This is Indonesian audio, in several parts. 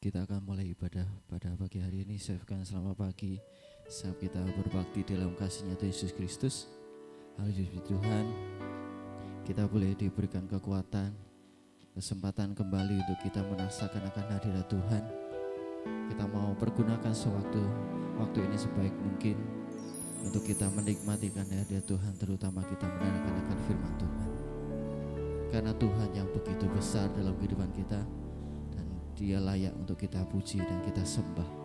Kita akan mulai ibadah pada pagi hari ini. Saya ucapkan selamat pagi saat kita berbakti dalam kasih-Nya Yesus Kristus. Haleluya Tuhan, kita boleh diberikan kekuatan, kesempatan kembali untuk kita merasakan akan hadirat Tuhan. Kita mau pergunakan waktu ini sebaik mungkin untuk kita menikmati hadirat Tuhan, terutama kita mendengarkan akan firman Tuhan. Karena Tuhan yang begitu besar dalam kehidupan kita, dan Dia layak untuk kita puji dan kita sembah.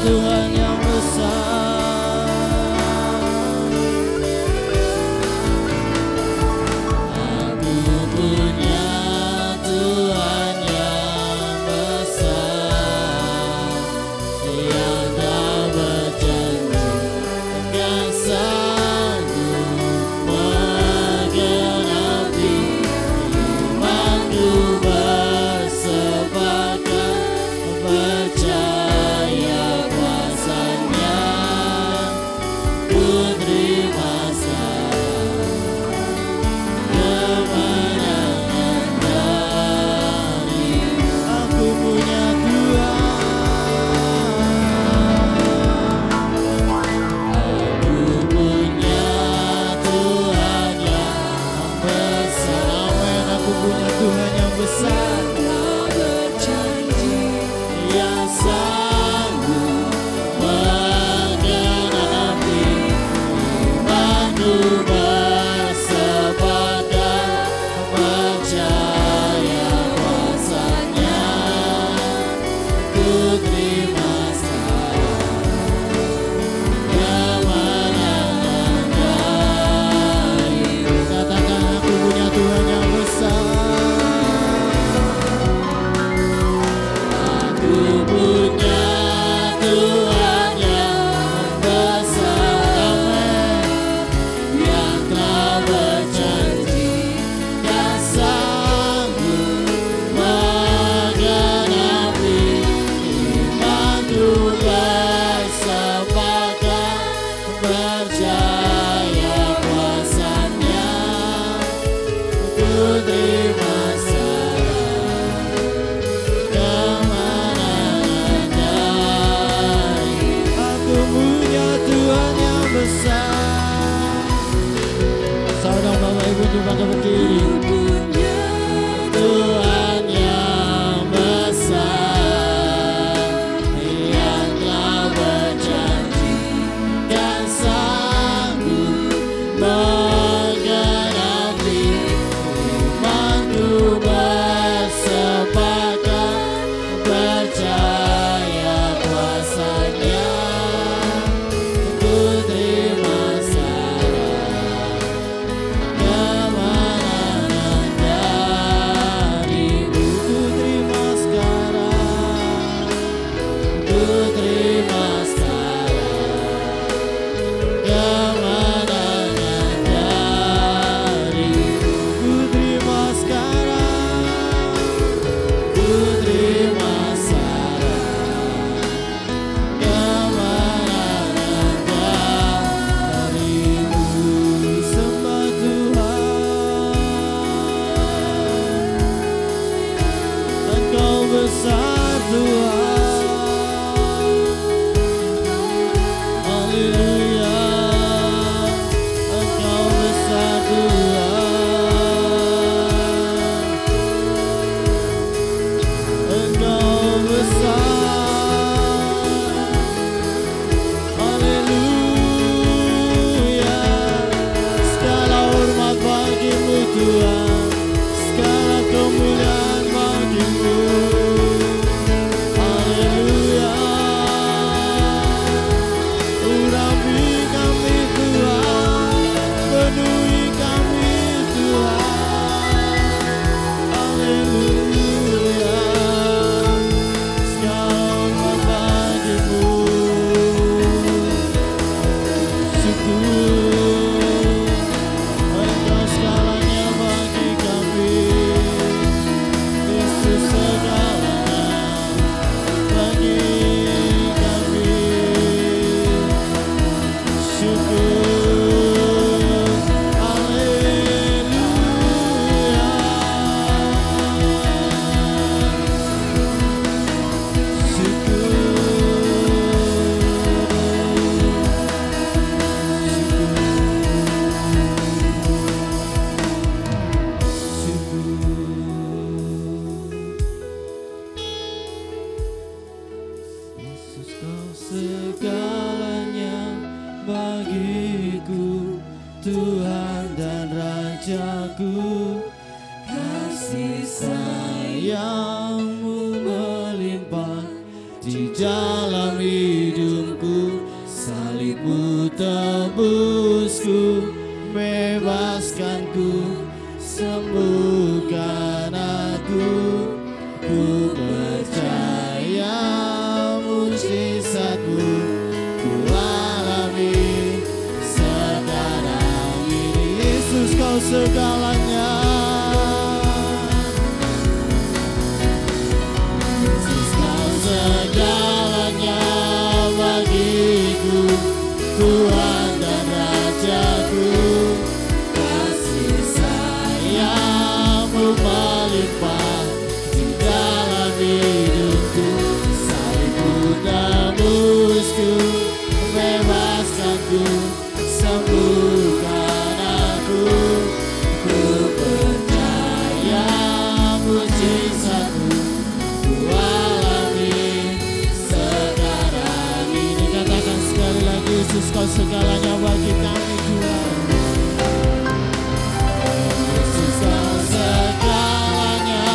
Tuhan yang besar, aku punya Tuhan yang besar, yang tak berjanji dan sanggup menggenapi kita berdiri. Tuhan yang besar, yang telah berjanji dan sanggup menggenapi firman-Ku, bersepakat percaya kuasa-Nya. Ku terima saran kemenangan dari-Mu. Ku terima sekarang, ku terima sekarang kemenangan dari-Mu. Ku terima sekarang, ku terima sekarang kemenangan dari-Mu. Sembah Tuhan, Engkau besar Tuhan. Haleluya, Engkau besar Tuhan. Engkau besar. Haleluya, segala hormat bagi-Mu Tuhan, segala kemuliaan bagi-Mu. Haleluya, urapi kami Tuhan, penuhi kami Tuhan. Haleluya, segala hormat bagi-Mu. Syukur Engkau segalanya bagi kami, Yesus segalanya bagi kami. Syukur, haleluya. Yesus, Kau segalanya bagiku, Tuhan dan Rajaku. Kasih sayang-Mu melimpah di dalam hidupku. Salib-Mu tebusku, bebaskanku, sembuhkan aku. Ku percaya mujizat-Mu ku alami sekarang ini. Yesus, Kau segalanya. Yesus, Kau segalanya bagiku, Tuhan dan Rajaku. Kasih sayang-Mu melimpah di dalam hidupku. Salib-Mu tebusku, bebaskanku, sembuhkan aku. Ku percaya mujizat-Mu ku alami sekarang ini. Katakan sekali lagi, Yesus, Kau segalanya bagi kami Tuhan. Yesus, Kau segalanya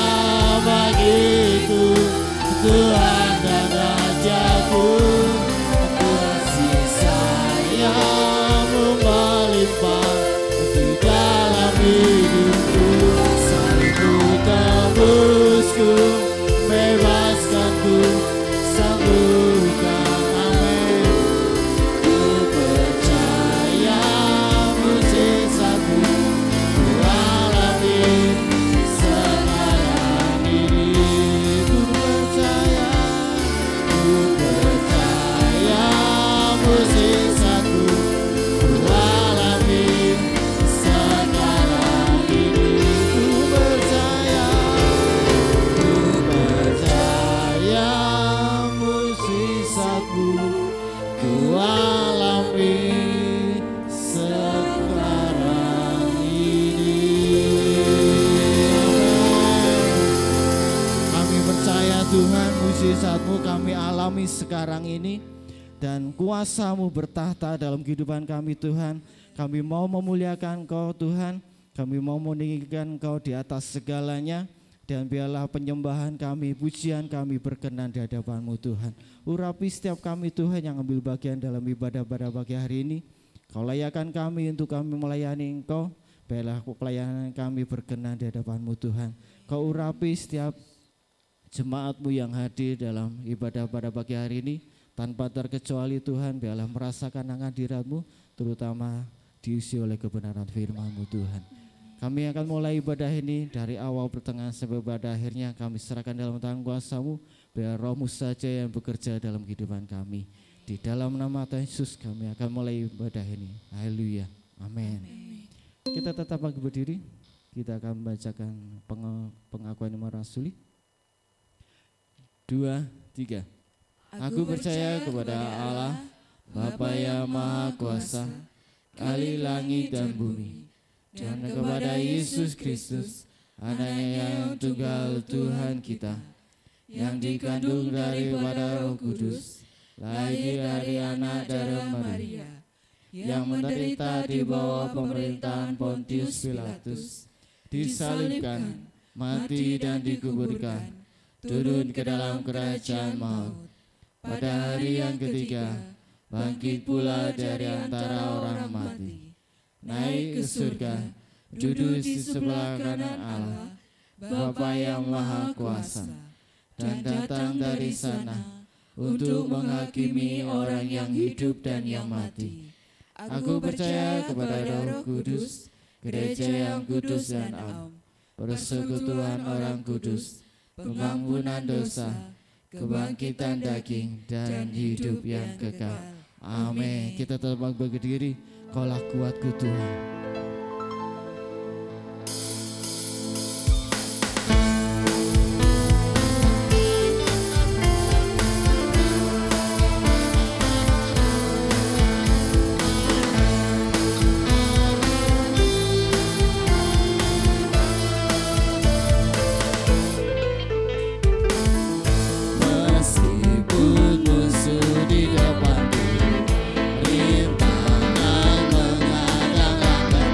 bagiku, Tuhan dan Rajaku. Kasih sayang-Mu melimpah di dalam hidupku. Salib-Mu tebusku, bebaskanku, sembuhkan. Amin. Ku percaya mujizat-Mu ku alami sekarang ini. Ku percaya mujizat-Mu ku alami sekarang ini. Ku percaya mujizat-Mu ku alami sekarang ini. mujizat-Mu kami alami sekarang ini, dan kuasa-Mu bertahta dalam kehidupan kami Tuhan. Kami mau memuliakan Engkau Tuhan, kami mau meninggikan Engkau di atas segalanya, dan biarlah penyembahan kami, pujian kami berkenan di hadapan-Mu Tuhan. Urapi setiap kami Tuhan yang ambil bagian dalam ibadah pada pagi hari ini. Kau layakan kami untuk kami melayani Engkau, biarlah pelayanan kami berkenan di hadapan-Mu Tuhan. Kau urapi setiap jemaat-Mu yang hadir dalam ibadah pada pagi hari ini, tanpa terkecuali Tuhan, biarlah merasakan hadirat-Mu, terutama diisi oleh kebenaran firman-Mu Tuhan. Kami akan mulai ibadah ini dari awal pertengahan sampai pada akhirnya. Kami serahkan dalam tangan kuasa-Mu, biar Roh-Mu saja yang bekerja dalam kehidupan kami. Di dalam nama Tuhan Yesus kami akan mulai ibadah ini. Haleluya, amin. Kita tetap berdiri, kita akan membacakan pengakuan iman rasuli. 2, 3. Aku percaya kepada Allah, Bapa yang Maha Kuasa, Kali langit dan bumi, dan kepada Yesus Kristus, Anaknya yang tunggal Tuhan kita, yang dikandung daripada Roh Kudus, lahir dari anak darah Maria, yang menderita di bawah pemerintahan Pontius Pilatus, disalibkan, mati dan dikuburkan, turun ke dalam kerajaan maut. Pada hari yang ketiga, bangkit pula dari antara orang mati, naik ke surga, duduk di sebelah kanan Allah, Bapa yang Maha Kuasa, dan datang dari sana untuk menghakimi orang yang hidup dan yang mati. Aku percaya kepada Roh Kudus, gereja yang kudus dan am, persekutuan orang kudus, pengampunan dosa, kebangkitan daging, dan hidup yang kekal. Amin. Kita tetap berdiri. Kaulah kuatku Tuhan. Rintangan menghadang-hadang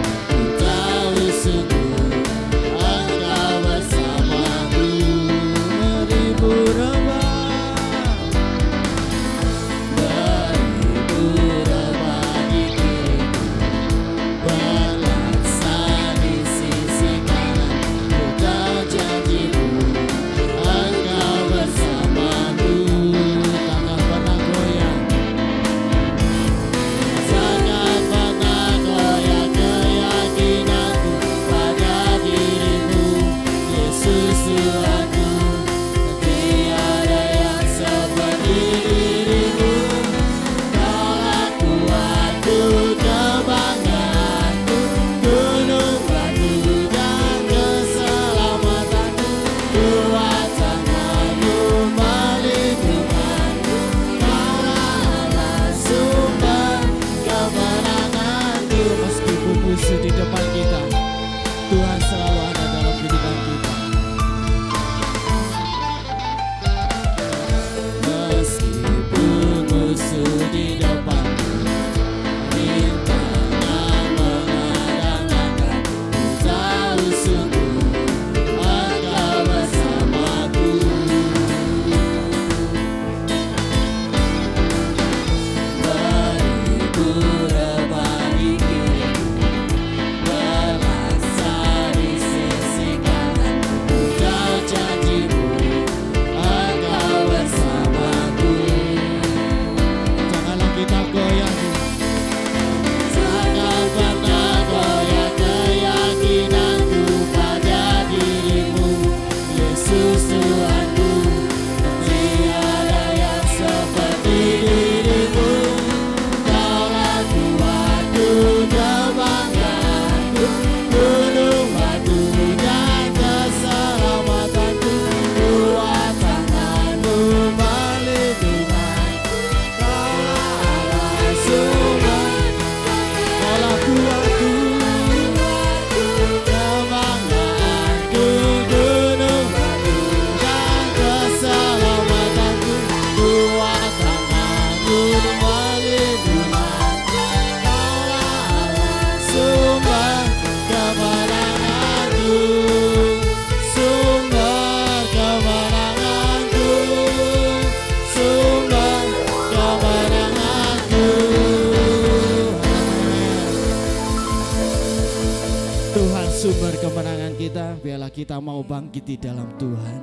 sumber kemenangan kita. Biarlah kita mau bangkit di dalam Tuhan.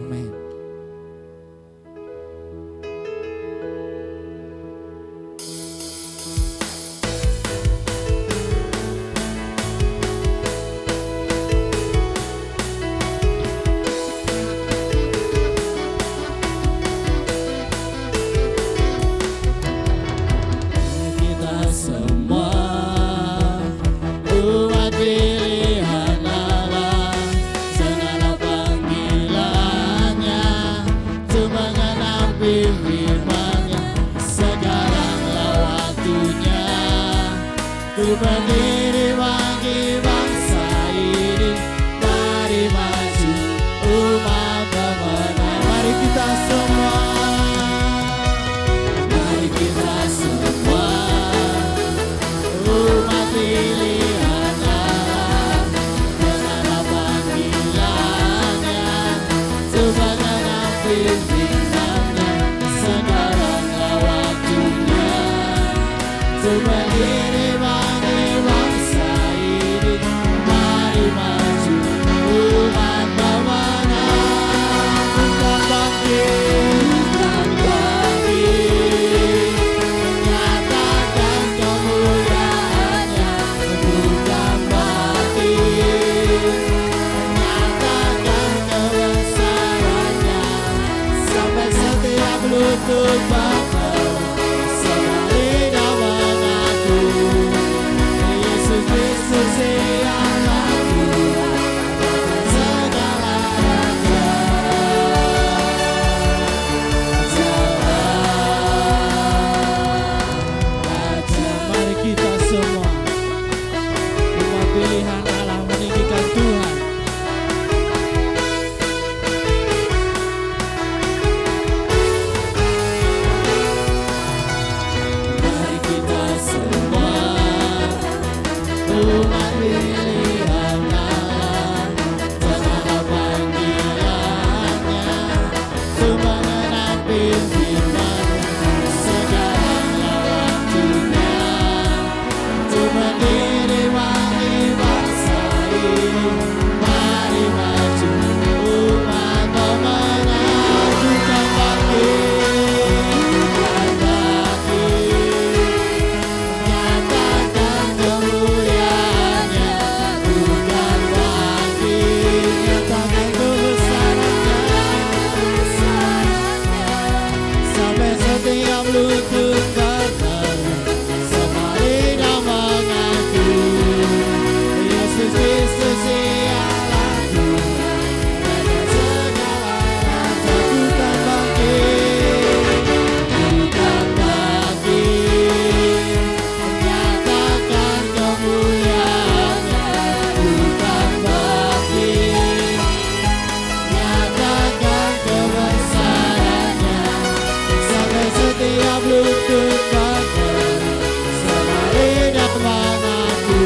Amin. Berdiri bagi bangsa ini, mari maju umat pemenang. Mari kita semua, mari kita semua, umat pilihan Allah, dengan panggilannya, coba tanam pimpinannya, sekaranglah waktunya, coba diri bangsa ini, mari maju umat pemenang. Bukan bangkit, menyatakan kemuliaannya. Bukan bangkit, menyatakan kebesarannya. Sampai setiap lutut bangkit, sembali dan mengaku Yesus Kristus yang laku, segala raja. Mari kita semua, umat pilihan Allah, meninggikan Tuhan. Mari kita semua, umat pilihan Allah, dengan panggilannya, coba menang pimpinan. Sekaranglah waktunya, coba diri bagi bangsa ini, mari maju umat pemenang. Bukan bangkit, bukan bangkit, menyatakan kemuliaannya. Bukan bangkit, nyatakan kebesarannya. Sampai setiap lutut berteru, sembali dan mengaku Yesus Kristus yang laku, dengan segala raja. Bukan bangkit, bukan bangkit, menyatakan kemuliaannya. Bukan bangkit, nyatakan kebesarannya. Sampai setiap lutut berteru, sembali dan mengaku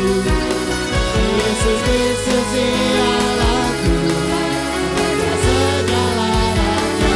Yesus Kristus yang laku, dengan segala raja.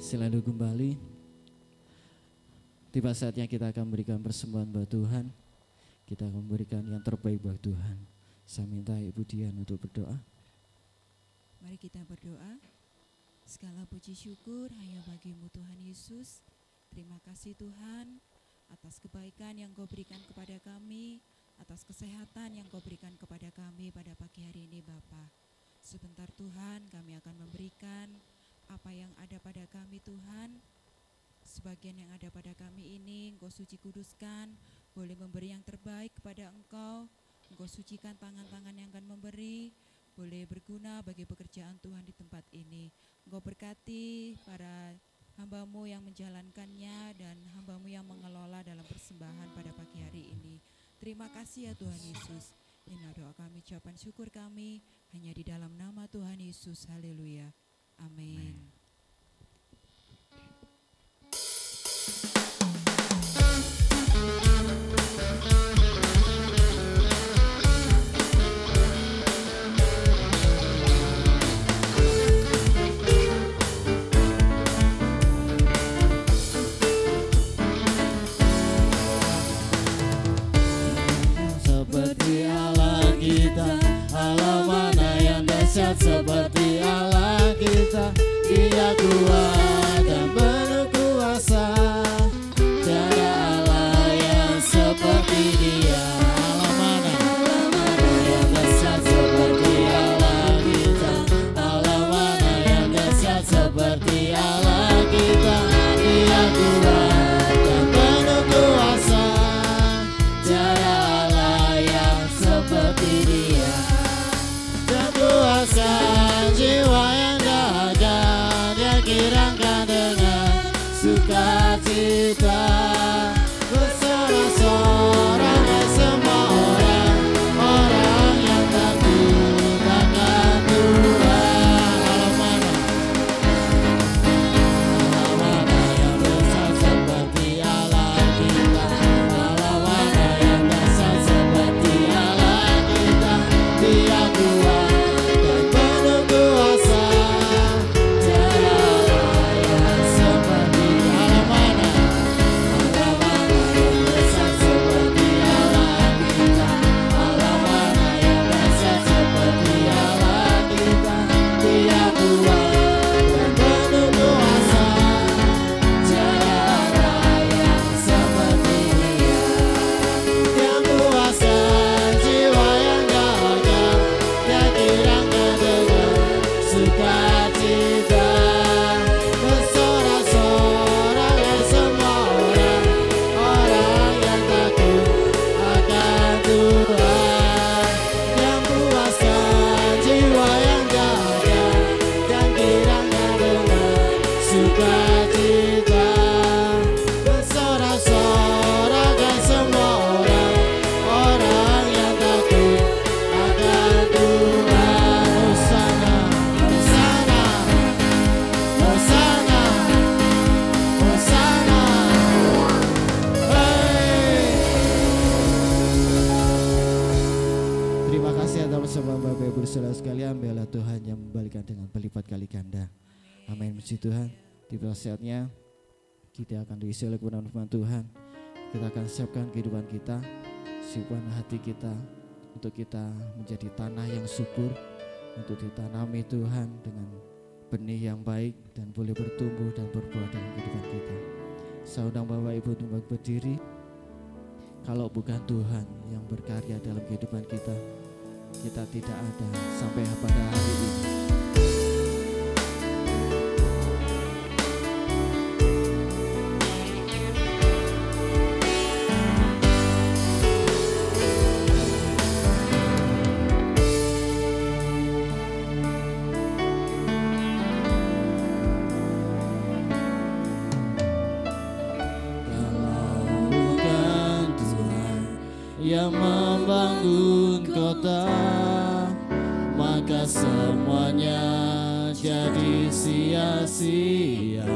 Selalu kembali. Tiba saatnya kita akan memberikan persembahan buat Tuhan. Kita akan memberikan yang terbaik buat Tuhan. Saya minta Ibu Dian untuk berdoa. Mari kita berdoa. Segala puji syukur hanya bagi-Mu Tuhan Yesus. Terima kasih Tuhan atas kebaikan yang Kau berikan kepada kami, atas kesehatan yang Kau berikan kepada kami pada pagi hari ini Bapa. Sebentar Tuhan, kami akan memberikan apa yang ada pada kami Tuhan. Sebagian yang ada pada kami ini Engkau suci kuduskan, boleh memberi yang terbaik kepada Engkau. Engkau sucikan tangan-tangan yang akan memberi, boleh berguna bagi pekerjaan Tuhan di tempat ini. Engkau berkati para hamba-Mu yang menjalankannya dan hamba-Mu yang mengelola dalam persembahan pada pagi hari ini. Terima kasih ya Tuhan Yesus. Inilah doa kami, ucapan syukur kami, hanya di dalam nama Tuhan Yesus. Haleluya. Amin. Allah mana yang dahsyat seperti Allah kita. Dia kuat dan penuh kuasa, tiada Allah yang seperti Dia. Allah mana yang dahsyat seperti Allah kita. Allah mana yang dahsyat seperti Allah kita. Dia kuat dan penuh kuasa, tiada Allah yang seperti Dia. Kuasa jiwa yang dahaga, Dia kirangkan dengan sukacita. Bersorak-sorak ke semua orang yang takut akan Tuhan. Allah mana yang besar seperti Allah kita. Allah mana yang besar seperti Allah kita. Dia kuat saudara sekalian, biarlah Tuhan yang membalikan dengan berlipat kali ganda. Amin. Puji Tuhan. Di saatnya kita akan diisi oleh firman Tuhan. Kita akan siapkan kehidupan kita, siapkan hati kita untuk kita menjadi tanah yang subur, untuk ditanami Tuhan dengan benih yang baik dan boleh bertumbuh dan berbuah dalam kehidupan kita. Saya undang Bapak Ibu untuk berdiri. Kalau bukan Tuhan yang berkarya dalam kehidupan kita, kita tidak ada sampai pada hari ini. Yang membangun kota, maka semuanya jadi sia-sia.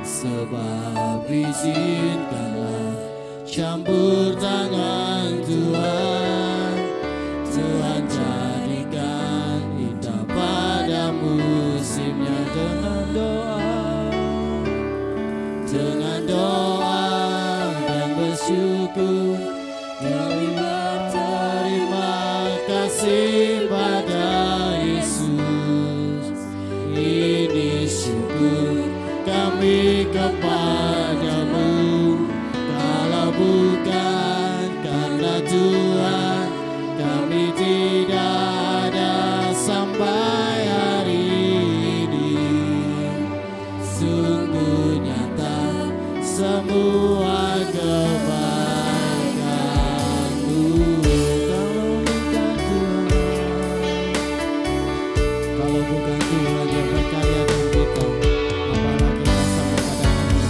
Sebab izinkanlah campur tangan Tuhan, Tuhan jadikan indah pada musimnya dengan doa. Dengan doa dan bersyukur, terima kasih pada Yesus. Ini syukur kami kepadamu. Kalau bukan karena Tuhan, kami tidak ada sampai hari ini. Sungguh nyata semua kebaikan-Mu. Kalau bukan Tuhan yang berkarya dalam kita, apalah kita sampai pada hari ini.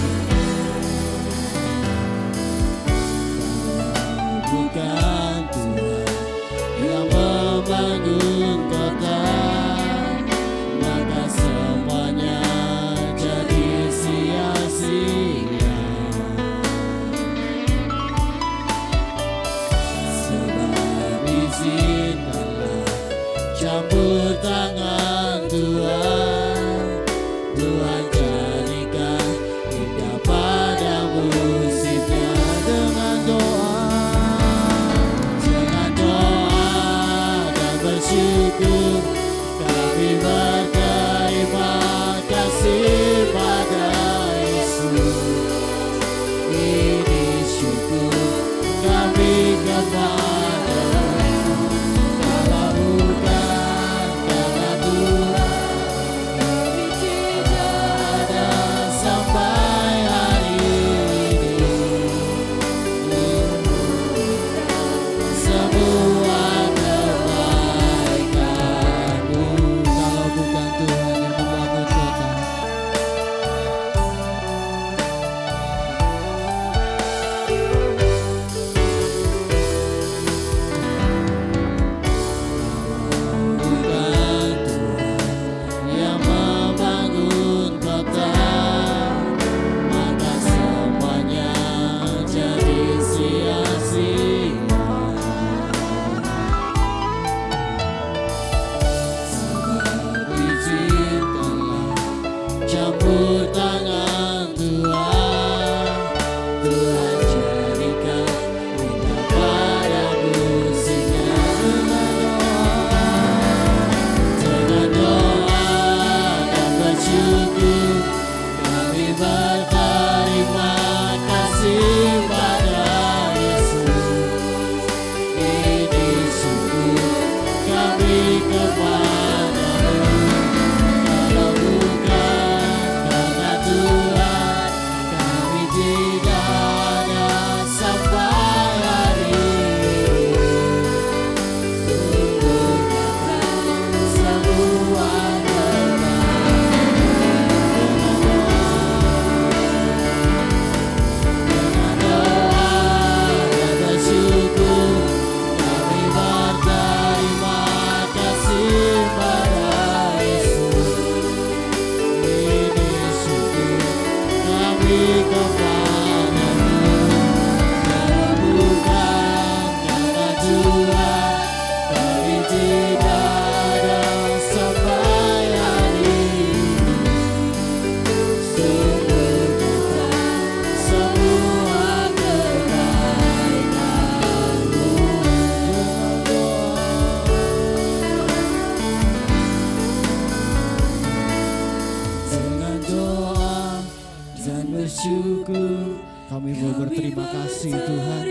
bersyukur, kami mau berterima kasih Tuhan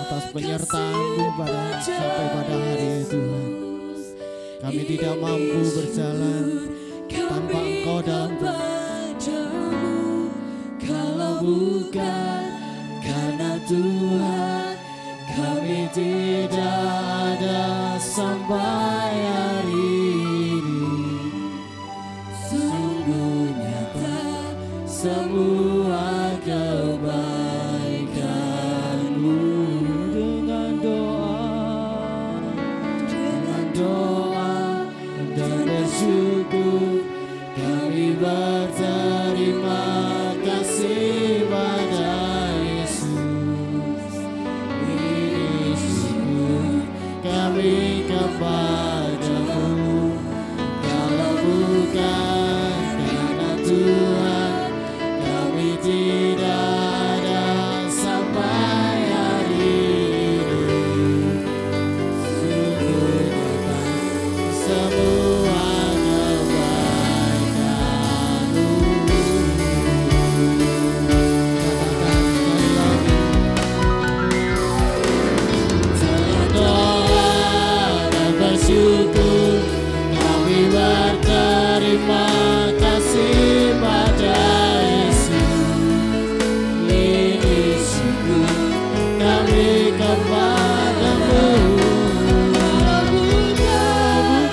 atas penyertaan-Mu sampai pada hari ini Tuhan. Kami tidak mampu berjalan tanpa Engkau dalam padamu, kalau bukan karena Tuhan kami tidak ada sampai hari ini. Sungguh nyata semua kebaikan-Mu. Dengan doa dan bersyukur kami berterima kasih pada Yesus. Ini syukur kami kepada-Mu, kalau bukan karena Tuhan kami tidak ada sampai hari ini. Sungguh nyata semua kebaikan-Mu. Katakan sekali lagi. Dengan doa dan bersyukur kami berterima kasih pada Yesus. Ini syukur kami kepada-Mu, kalau bukan Tuhan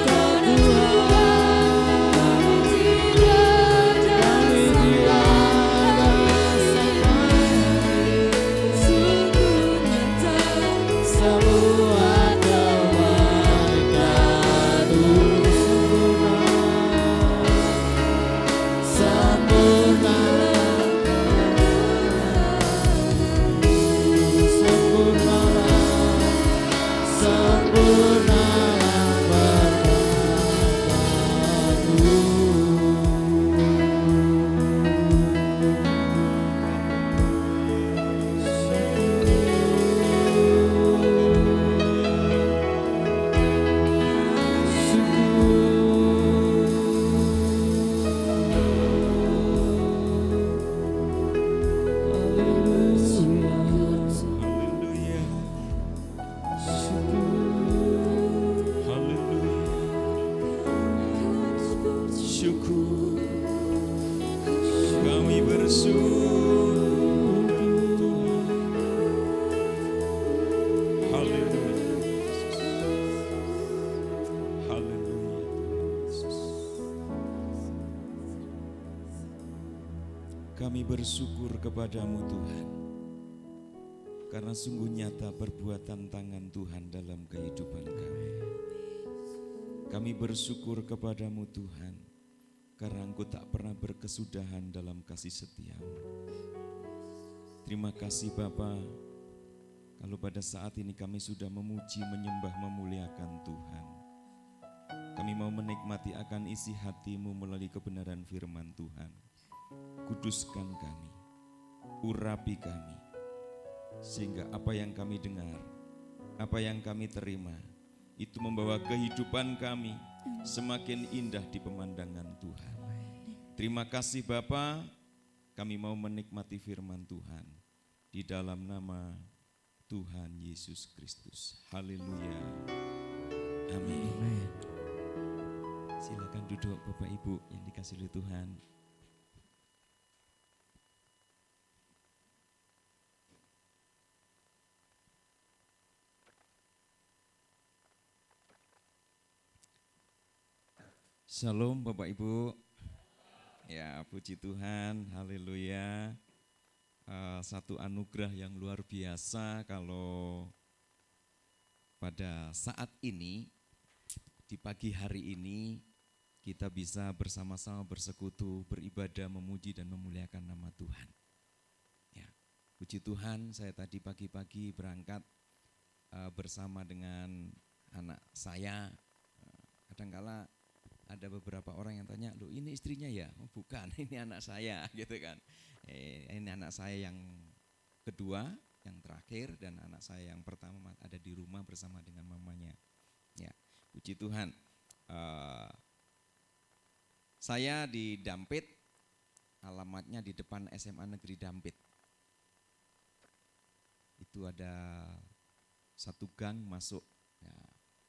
kami tidak ada sampai sungguh nyata semua kebaikan-Mu. Sempurna, sempurnalah perbuatanmu. Syukur kami bersyukur Tuhan. Haleluya. Haleluya Yesus. Kami bersyukur kepada-Mu Tuhan, karena sungguh nyata perbuatan tangan Tuhan dalam kehidupan kami. Kami bersyukur kepada-Mu Tuhan, karena Engkau tak pernah berkesudahan dalam kasih setia-Mu. Terima kasih Bapa, kalau pada saat ini kami sudah memuji, menyembah, memuliakan Tuhan. Kami mau menikmati akan isi hati-Mu melalui kebenaran firman Tuhan. kuduskan kami, urapi kami, sehingga apa yang kami dengar, apa yang kami terima, itu membawa kehidupan kami semakin indah di pemandangan Tuhan. Terima kasih Bapa, kami mau menikmati firman Tuhan di dalam nama Tuhan Yesus Kristus. Haleluya. Amin. Silakan duduk Bapak Ibu yang dikasihi oleh Tuhan. Shalom Bapak Ibu. Ya, puji Tuhan, haleluya. Satu anugerah yang luar biasa kalau pada saat ini, di pagi hari ini, kita bisa bersama-sama bersekutu, beribadah, memuji dan memuliakan nama Tuhan. Ya, puji Tuhan, saya tadi pagi-pagi berangkat bersama dengan anak saya. Kadangkala ada beberapa orang yang tanya, loh ini istrinya ya? Oh, bukan, ini anak saya gitu kan. Ini anak saya yang kedua, yang terakhir, dan anak saya yang pertama ada di rumah bersama dengan mamanya. Ya, puji Tuhan. Saya di Dampit, alamatnya di depan SMA Negeri Dampit. Itu ada satu gang masuk, ya,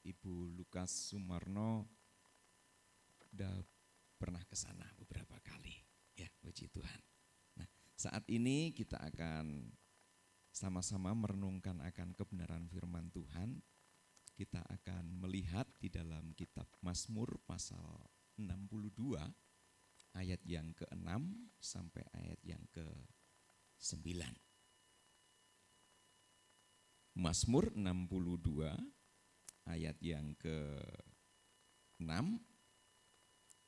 Ibu Lukas Sumarno udah pernah ke sana beberapa kali, ya, puji Tuhan. Nah, saat ini kita akan sama-sama merenungkan akan kebenaran firman Tuhan. Kita akan melihat di dalam kitab Mazmur pasal 62 ayat yang ke-6 sampai ayat yang ke-9. Mazmur 62 ayat yang ke-6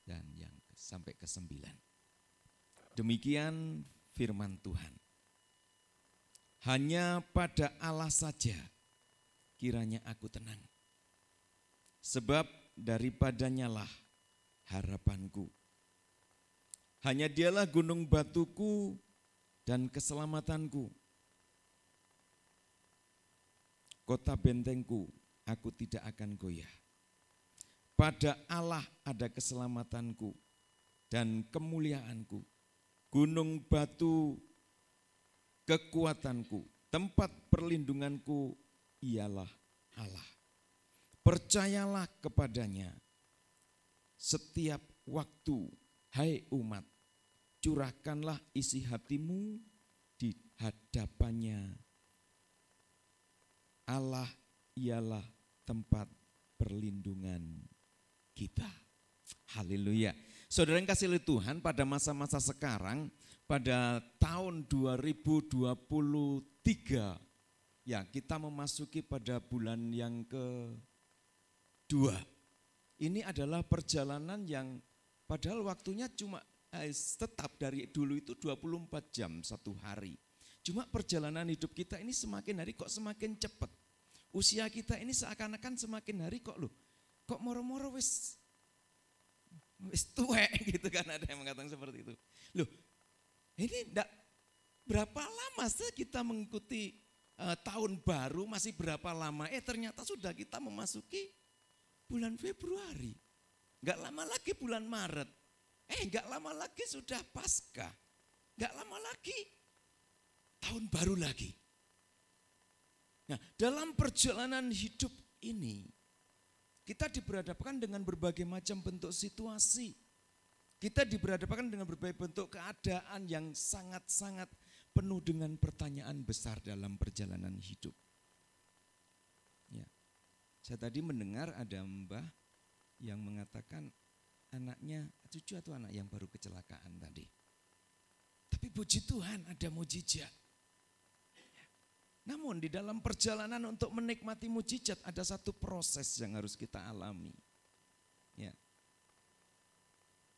dan yang sampai ke-9. Demikian firman Tuhan. Hanya pada Allah saja kiranya aku tenang. Sebab daripadanya lah harapanku. Hanya dialah gunung batuku dan keselamatanku. Kota bentengku, aku tidak akan goyah. Pada Allah ada keselamatanku dan kemuliaanku. Gunung batu kekuatanku, tempat perlindunganku ialah Allah. Percayalah kepadanya setiap waktu, hai umat, curahkanlah isi hatimu di hadapannya. Allah ialah tempat perlindungan kita. Haleluya. Saudara yang kasih oleh Tuhan, pada masa-masa sekarang, pada tahun 2023, ya kita memasuki pada bulan yang kedua. Ini adalah perjalanan yang padahal waktunya cuma tetap dari dulu itu 24 jam satu hari. Cuma perjalanan hidup kita ini semakin hari kok semakin cepat. Usia kita ini seakan-akan semakin hari kok moro-moro wis tuwek gitu kan, ada yang mengatakan seperti itu. Loh, ini enggak berapa lama sih kita mengikuti tahun baru, masih berapa lama? Ternyata sudah kita memasuki bulan Februari. Enggak lama lagi bulan Maret. Enggak lama lagi sudah Paskah. Enggak lama lagi tahun baru lagi. Nah, dalam perjalanan hidup ini, kita diberhadapkan dengan berbagai macam bentuk situasi. Kita diberhadapkan dengan berbagai bentuk keadaan yang sangat-sangat penuh dengan pertanyaan besar dalam perjalanan hidup. Ya. Saya tadi mendengar ada mbah yang mengatakan anaknya, cucu atau anak yang baru kecelakaan tadi. Tapi puji Tuhan ada mujizat. Namun di dalam perjalanan untuk menikmati mujizat ada satu proses yang harus kita alami. Ya.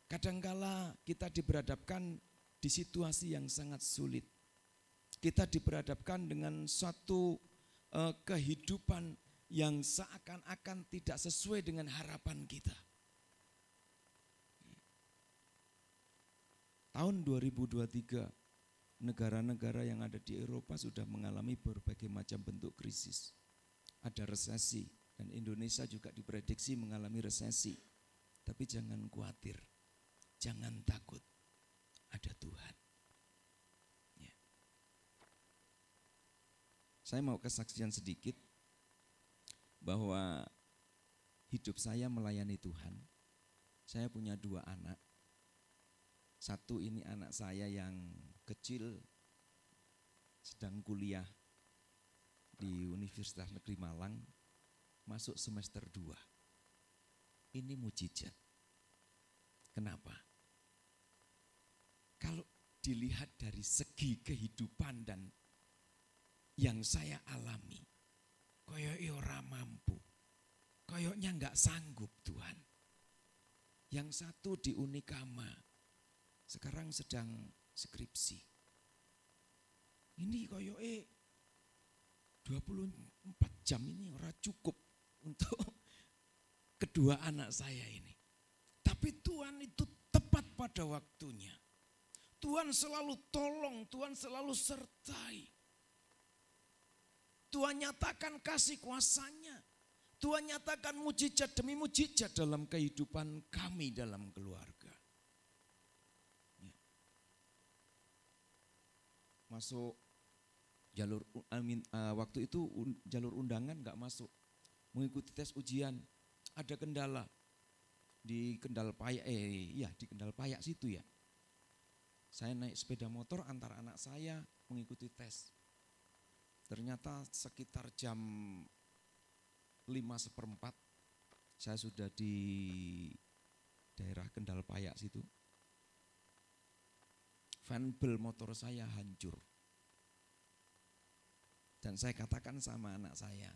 Kadangkala kita diberhadapkan di situasi yang sangat sulit. Kita diberhadapkan dengan suatu kehidupan yang seakan-akan tidak sesuai dengan harapan kita. tahun 2023 negara-negara yang ada di Eropa sudah mengalami berbagai macam bentuk krisis. Ada resesi dan Indonesia juga diprediksi mengalami resesi. Tapi jangan khawatir, jangan takut, ada Tuhan. Ya. Saya mau kesaksian sedikit bahwa hidup saya melayani Tuhan. Saya punya 2 anak. Satu ini anak saya yang kecil sedang kuliah di Universitas Negeri Malang, masuk semester 2. Ini mujizat. Kenapa? Kalau dilihat dari segi kehidupan dan yang saya alami, koyoknya ora mampu, koyoknya enggak sanggup Tuhan. Yang satu di Unikama, sekarang sedang skripsi. Ini koyoknya 24 jam ini ora cukup untuk kedua anak saya ini. Tapi Tuhan itu tepat pada waktunya. Tuhan selalu tolong, Tuhan selalu sertai. Tuhan nyatakan kasih kuasa-Nya. Tuhan nyatakan mujizat demi mujizat dalam kehidupan kami dalam keluarga. Ya. Masuk jalur waktu itu jalur undangan enggak masuk. Mengikuti tes ujian, ada kendala di Kendal Payak, di Kendal Payak situ ya. Saya naik sepeda motor antar anak saya mengikuti tes. Ternyata sekitar jam 5:15 saya sudah di daerah Kendal Payak situ. Van bel motor saya hancur. Dan saya katakan sama anak saya,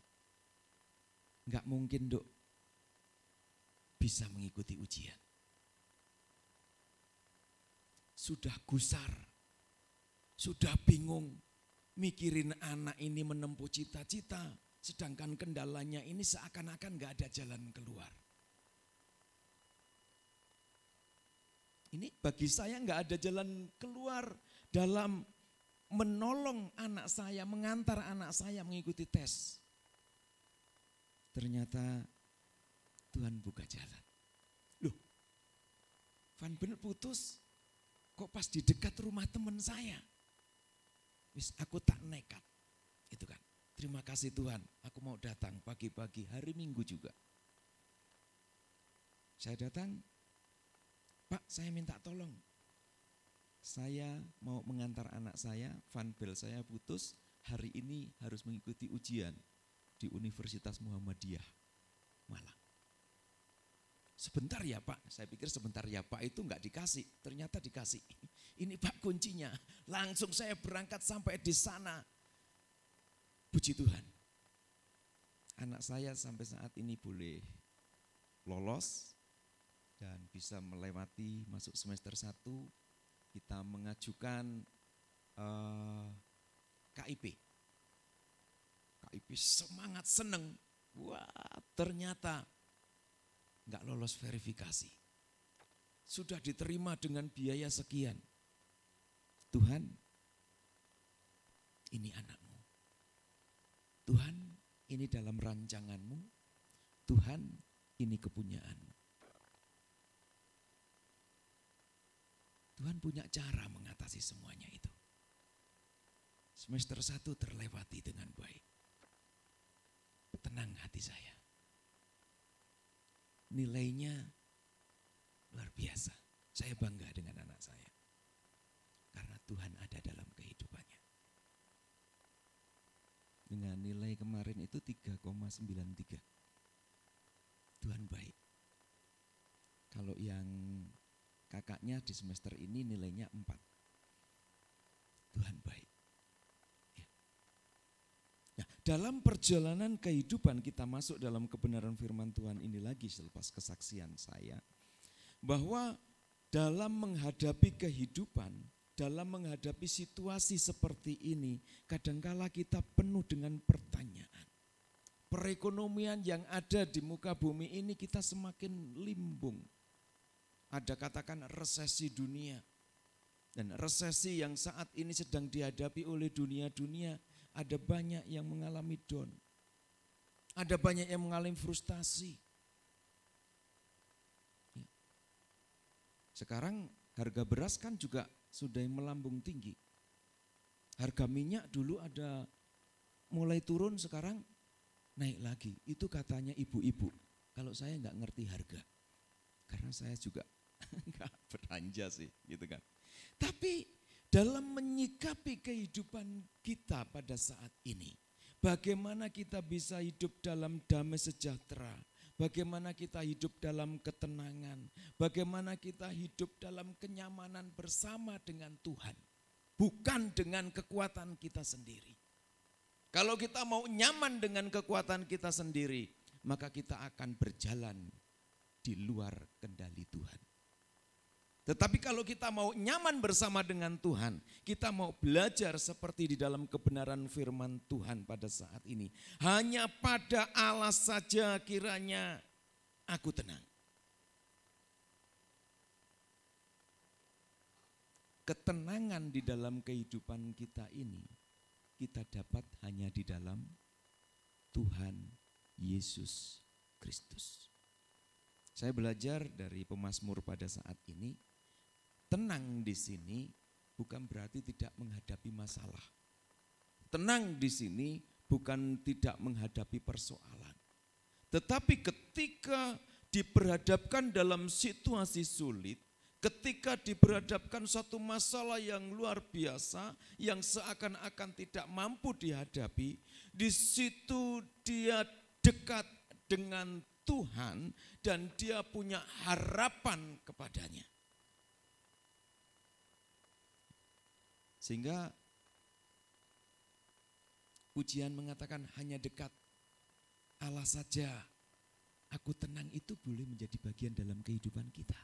enggak mungkin Dok bisa mengikuti ujian. Sudah gusar, sudah bingung, mikirin anak ini menempuh cita-cita, sedangkan kendalanya ini seakan-akan enggak ada jalan keluar. Ini bagi saya enggak ada jalan keluar dalam menolong anak saya, mengantar anak saya mengikuti tes. Ternyata Tuhan buka jalan. Loh, van bener putus, kok pas di dekat rumah teman saya. Wis aku tak nekat, itu kan. Terima kasih Tuhan, aku mau datang pagi-pagi, hari Minggu juga. Saya datang, Pak saya minta tolong. Saya mau mengantar anak saya, van bel saya putus, hari ini harus mengikuti ujian di Universitas Muhammadiyah Malang. Sebentar ya Pak, saya pikir sebentar ya Pak itu enggak dikasih, ternyata dikasih. Ini Pak kuncinya, langsung saya berangkat sampai di sana. Puji Tuhan, anak saya sampai saat ini boleh lolos dan bisa melewati masuk semester 1. Kita mengajukan KIP. KIP semangat seneng. Wah ternyata enggak lolos verifikasi. Sudah diterima dengan biaya sekian. Tuhan, ini anakmu. Tuhan, ini dalam rancanganmu. Tuhan, ini kepunyaanmu. Tuhan punya cara mengatasi semuanya itu. Semester 1 terlewati dengan baik. Tenang hati saya. Nilainya luar biasa. Saya bangga dengan anak saya. Karena Tuhan ada dalam kehidupannya. Dengan nilai kemarin itu 3,93. Tuhan baik. Kalau yang kakaknya di semester ini nilainya 4. Tuhan baik. Ya. Nah, dalam perjalanan kehidupan kita masuk dalam kebenaran firman Tuhan ini lagi selepas kesaksian saya. Bahwa dalam menghadapi kehidupan, dalam menghadapi situasi seperti ini, kadangkala kita penuh dengan pertanyaan. Perekonomian yang ada di muka bumi ini kita semakin limbung. Ada katakan resesi dunia. Dan resesi yang saat ini sedang dihadapi oleh dunia-dunia, ada banyak yang mengalami down. Ada banyak yang mengalami frustasi. Ya. Sekarang harga beras kan juga sudah melambung tinggi. Harga minyak dulu ada mulai turun, sekarang naik lagi. Itu katanya ibu-ibu. Kalau saya nggak ngerti harga, karena saya juga nggak belanja sih, gitu kan. Tapi dalam menyikapi kehidupan kita pada saat ini, bagaimana kita bisa hidup dalam damai sejahtera, bagaimana kita hidup dalam ketenangan, bagaimana kita hidup dalam kenyamanan bersama dengan Tuhan, bukan dengan kekuatan kita sendiri. Kalau kita mau nyaman dengan kekuatan kita sendiri, maka kita akan berjalan di luar kendali Tuhan. Tetapi kalau kita mau nyaman bersama dengan Tuhan, kita mau belajar seperti di dalam kebenaran firman Tuhan pada saat ini. Hanya pada Allah saja kiranya aku tenang. Ketenangan di dalam kehidupan kita ini, kita dapat hanya di dalam Tuhan Yesus Kristus. Saya belajar dari pemazmur pada saat ini, tenang di sini bukan berarti tidak menghadapi masalah. Tenang di sini bukan tidak menghadapi persoalan. Tetapi ketika diperhadapkan dalam situasi sulit, ketika diperhadapkan suatu masalah yang luar biasa, yang seakan-akan tidak mampu dihadapi, di situ dia dekat dengan Tuhan dan dia punya harapan kepadanya. Sehingga pujian mengatakan hanya dekat Allah saja aku tenang, itu boleh menjadi bagian dalam kehidupan kita.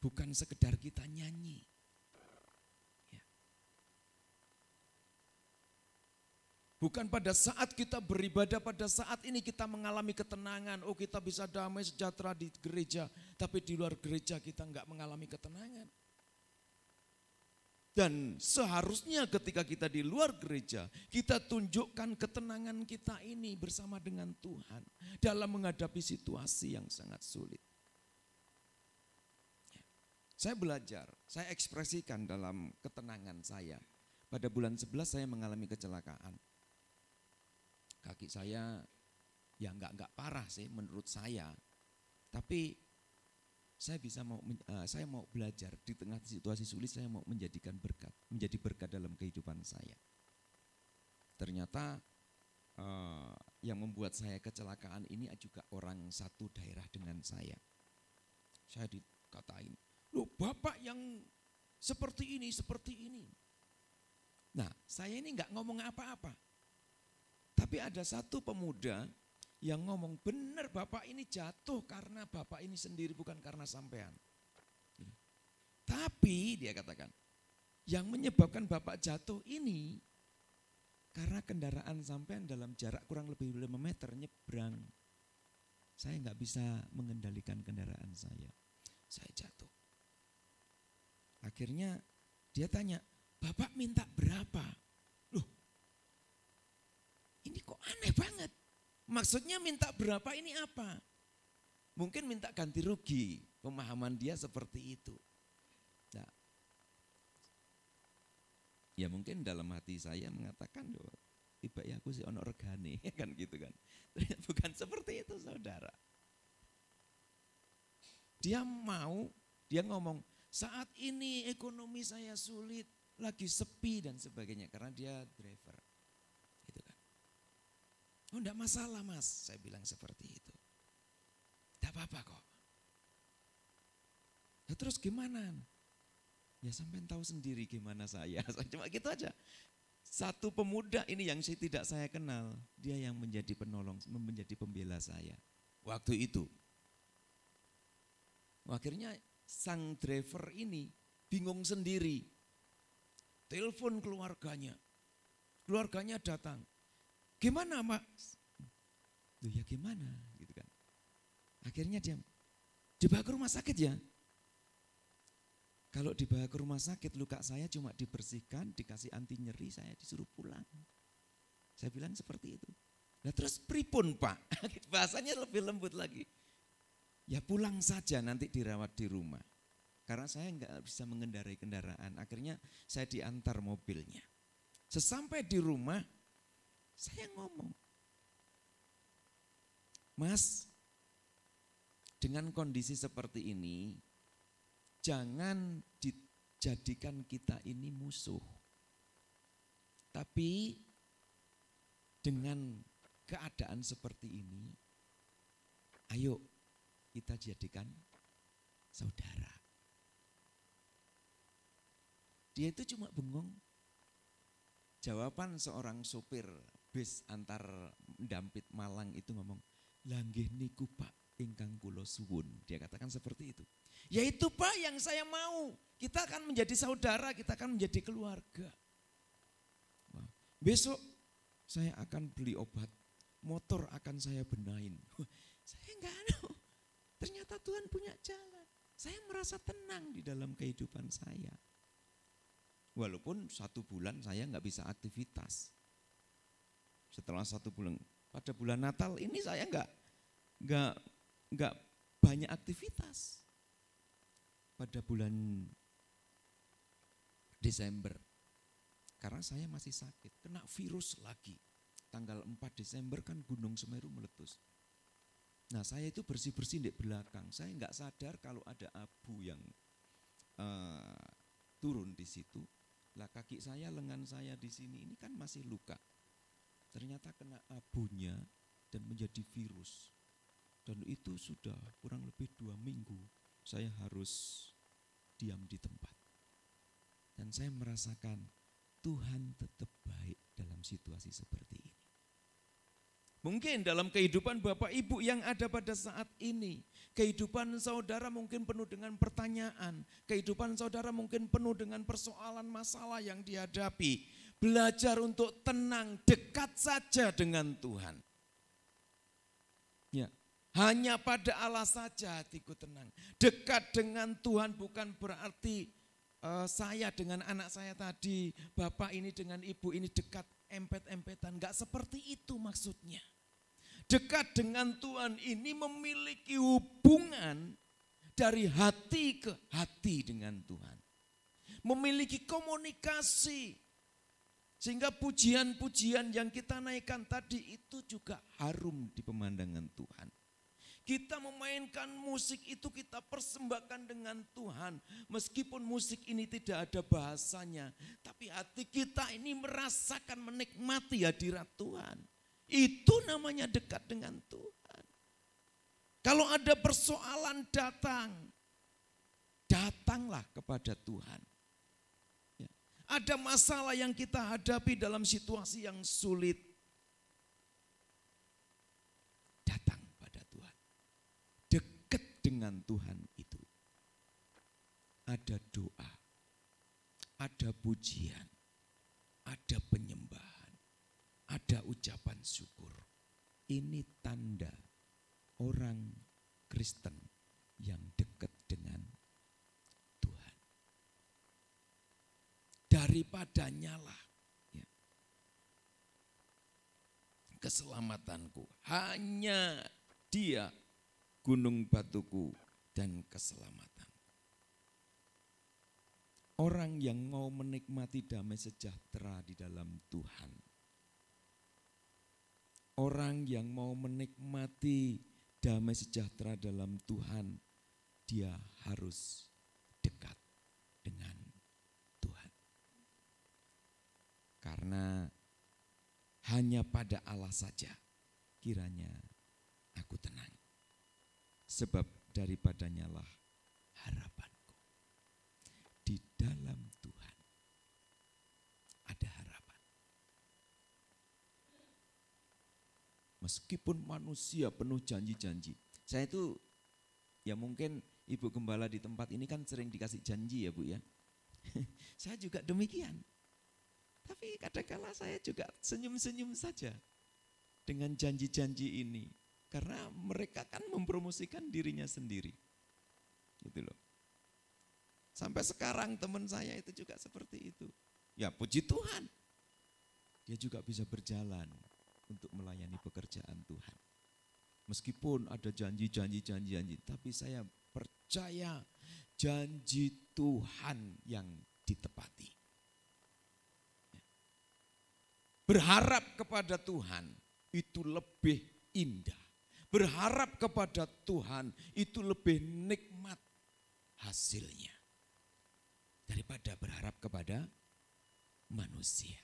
Bukan sekedar kita nyanyi. Ya. Bukan pada saat kita beribadah, pada saat ini kita mengalami ketenangan. Oh, kita bisa damai sejahtera di gereja, tapi di luar gereja kita enggak mengalami ketenangan. Dan seharusnya ketika kita di luar gereja, kita tunjukkan ketenangan kita ini bersama dengan Tuhan dalam menghadapi situasi yang sangat sulit. Saya belajar, saya ekspresikan dalam ketenangan saya. Pada bulan 11 saya mengalami kecelakaan. Kaki saya ya enggak parah sih menurut saya. Tapi saya mau belajar di tengah situasi sulit, saya mau menjadikan berkat, menjadi berkat dalam kehidupan saya. Ternyata yang membuat saya kecelakaan ini juga orang satu daerah dengan saya. Saya dikatain, loh bapak yang seperti ini. Nah, saya ini enggak ngomong apa-apa. Tapi ada satu pemuda yang ngomong, benar bapak ini jatuh karena bapak ini sendiri, bukan karena sampean. Tapi dia katakan, yang menyebabkan bapak jatuh ini karena kendaraan sampean dalam jarak kurang lebih 5 meter nyebrang. Saya nggak bisa mengendalikan kendaraan saya jatuh. Akhirnya dia tanya, bapak minta berapa? Loh, ini kok aneh banget. Maksudnya minta berapa ini apa? Mungkin minta ganti rugi, pemahaman dia seperti itu. Nah, ya mungkin dalam hati saya mengatakan, tiba ya aku sih ono regane, kan gitu kan. Bukan seperti itu saudara. Dia ngomong, saat ini ekonomi saya sulit, lagi sepi dan sebagainya, karena dia driver. Oh enggak masalah mas, saya bilang seperti itu. Enggak apa-apa kok. Nah, terus gimana? Ya sampai tahu sendiri gimana saya. Cuma gitu aja. Satu pemuda ini yang tidak saya kenal, dia yang menjadi penolong, menjadi pembela saya. Waktu itu. Akhirnya sang driver ini bingung sendiri. Telepon keluarganya. Keluarganya datang. Gimana Mak? Loh ya gimana gitu kan. Akhirnya dia dibawa ke rumah sakit ya. Kalau dibawa ke rumah sakit, luka saya cuma dibersihkan, dikasih anti nyeri, saya disuruh pulang. Saya bilang seperti itu. Nah terus pripun Pak? Bahasanya lebih lembut lagi. Ya pulang saja, nanti dirawat di rumah. Karena saya nggak bisa mengendarai kendaraan, akhirnya saya diantar mobilnya. Sesampai di rumah, saya ngomong, Mas, dengan kondisi seperti ini, jangan dijadikan kita ini musuh. Tapi dengan keadaan seperti ini, ayo kita jadikan saudara. Dia itu cuma bengong. Jawaban seorang sopir bis antar Dampit Malang itu ngomong, "Langgih niku Pak, ingkang kula suwun." Dia katakan seperti itu. Ya itu Pak yang saya mau. Kita akan menjadi saudara, kita akan menjadi keluarga. Wah, besok saya akan beli obat, motor akan saya benahin. Saya enggak tahu. Ternyata Tuhan punya jalan. Saya merasa tenang di dalam kehidupan saya. Walaupun 1 bulan saya enggak bisa aktivitas. Setelah 1 bulan, pada bulan Natal ini saya enggak banyak aktivitas. Pada bulan Desember, karena saya masih sakit, kena virus lagi. Tanggal 4 Desember kan Gunung Semeru meletus. Nah saya itu bersih-bersih di belakang, saya enggak sadar kalau ada abu yang turun di situ. Lah kaki saya, lengan saya di sini ini kan masih luka. Ternyata kena abunya dan menjadi virus. Dan itu sudah kurang lebih 2 minggu saya harus diam di tempat. Dan saya merasakan Tuhan tetap baik dalam situasi seperti ini. Mungkin dalam kehidupan Bapak Ibu yang ada pada saat ini, kehidupan saudara mungkin penuh dengan pertanyaan, kehidupan saudara mungkin penuh dengan persoalan masalah yang dihadapi. Belajar untuk tenang, dekat saja dengan Tuhan. Ya. Hanya pada Allah saja hatiku tenang. Dekat dengan Tuhan bukan berarti saya dengan anak saya tadi, bapak ini dengan ibu ini dekat empet-empetan. Enggak seperti itu maksudnya. Dekat dengan Tuhan ini memiliki hubungan dari hati ke hati dengan Tuhan. Memiliki komunikasi. Sehingga pujian-pujian yang kita naikkan tadi itu juga harum di pemandangan Tuhan. Kita memainkan musik itu kita persembahkan dengan Tuhan. Meskipun musik ini tidak ada bahasanya. Tapi hati kita ini merasakan menikmati hadirat Tuhan. Itu namanya dekat dengan Tuhan. Kalau ada persoalan datanglah kepada Tuhan. Ya. Ada masalah yang kita hadapi dalam situasi yang sulit. Datang. Dengan Tuhan itu ada doa, ada pujian, ada penyembahan, ada ucapan syukur. Ini tanda orang Kristen yang dekat dengan Tuhan. Daripadanya lah ya, keselamatanku, hanya Dia gunung batuku dan keselamatan. Orang yang mau menikmati damai sejahtera di dalam Tuhan. Orang yang mau menikmati damai sejahtera dalam Tuhan, dia harus dekat dengan Tuhan. Karena hanya pada Allah saja kiranya aku tenang. Sebab daripadanya lah harapanku. Di dalam Tuhan ada harapan. Meskipun manusia penuh janji-janji. Saya itu ya mungkin Ibu Gembala di tempat ini kan sering dikasih janji ya Bu ya. Saya juga demikian. Tapi kadang-kala saya juga senyum-senyum saja dengan janji-janji ini. Karena mereka kan mempromosikan dirinya sendiri. Gitu loh. Sampai sekarang teman saya itu juga seperti itu. Ya puji Tuhan. Dia juga bisa berjalan untuk melayani pekerjaan Tuhan. Meskipun ada janji, tapi saya percaya janji Tuhan yang ditepati. Berharap kepada Tuhan itu lebih indah. Berharap kepada Tuhan itu lebih nikmat hasilnya daripada berharap kepada manusia.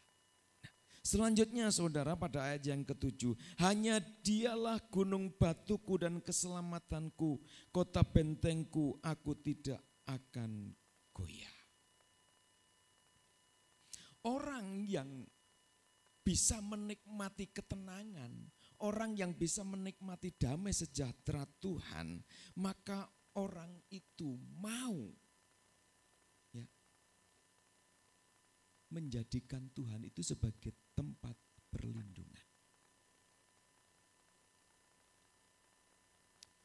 Nah, selanjutnya saudara pada ayat yang ke-7, hanya dialah gunung batuku dan keselamatanku, kota bentengku, aku tidak akan goyah. Orang yang bisa menikmati ketenangan, orang yang bisa menikmati damai sejahtera Tuhan, maka orang itu mau ya, menjadikan Tuhan itu sebagai tempat perlindungan.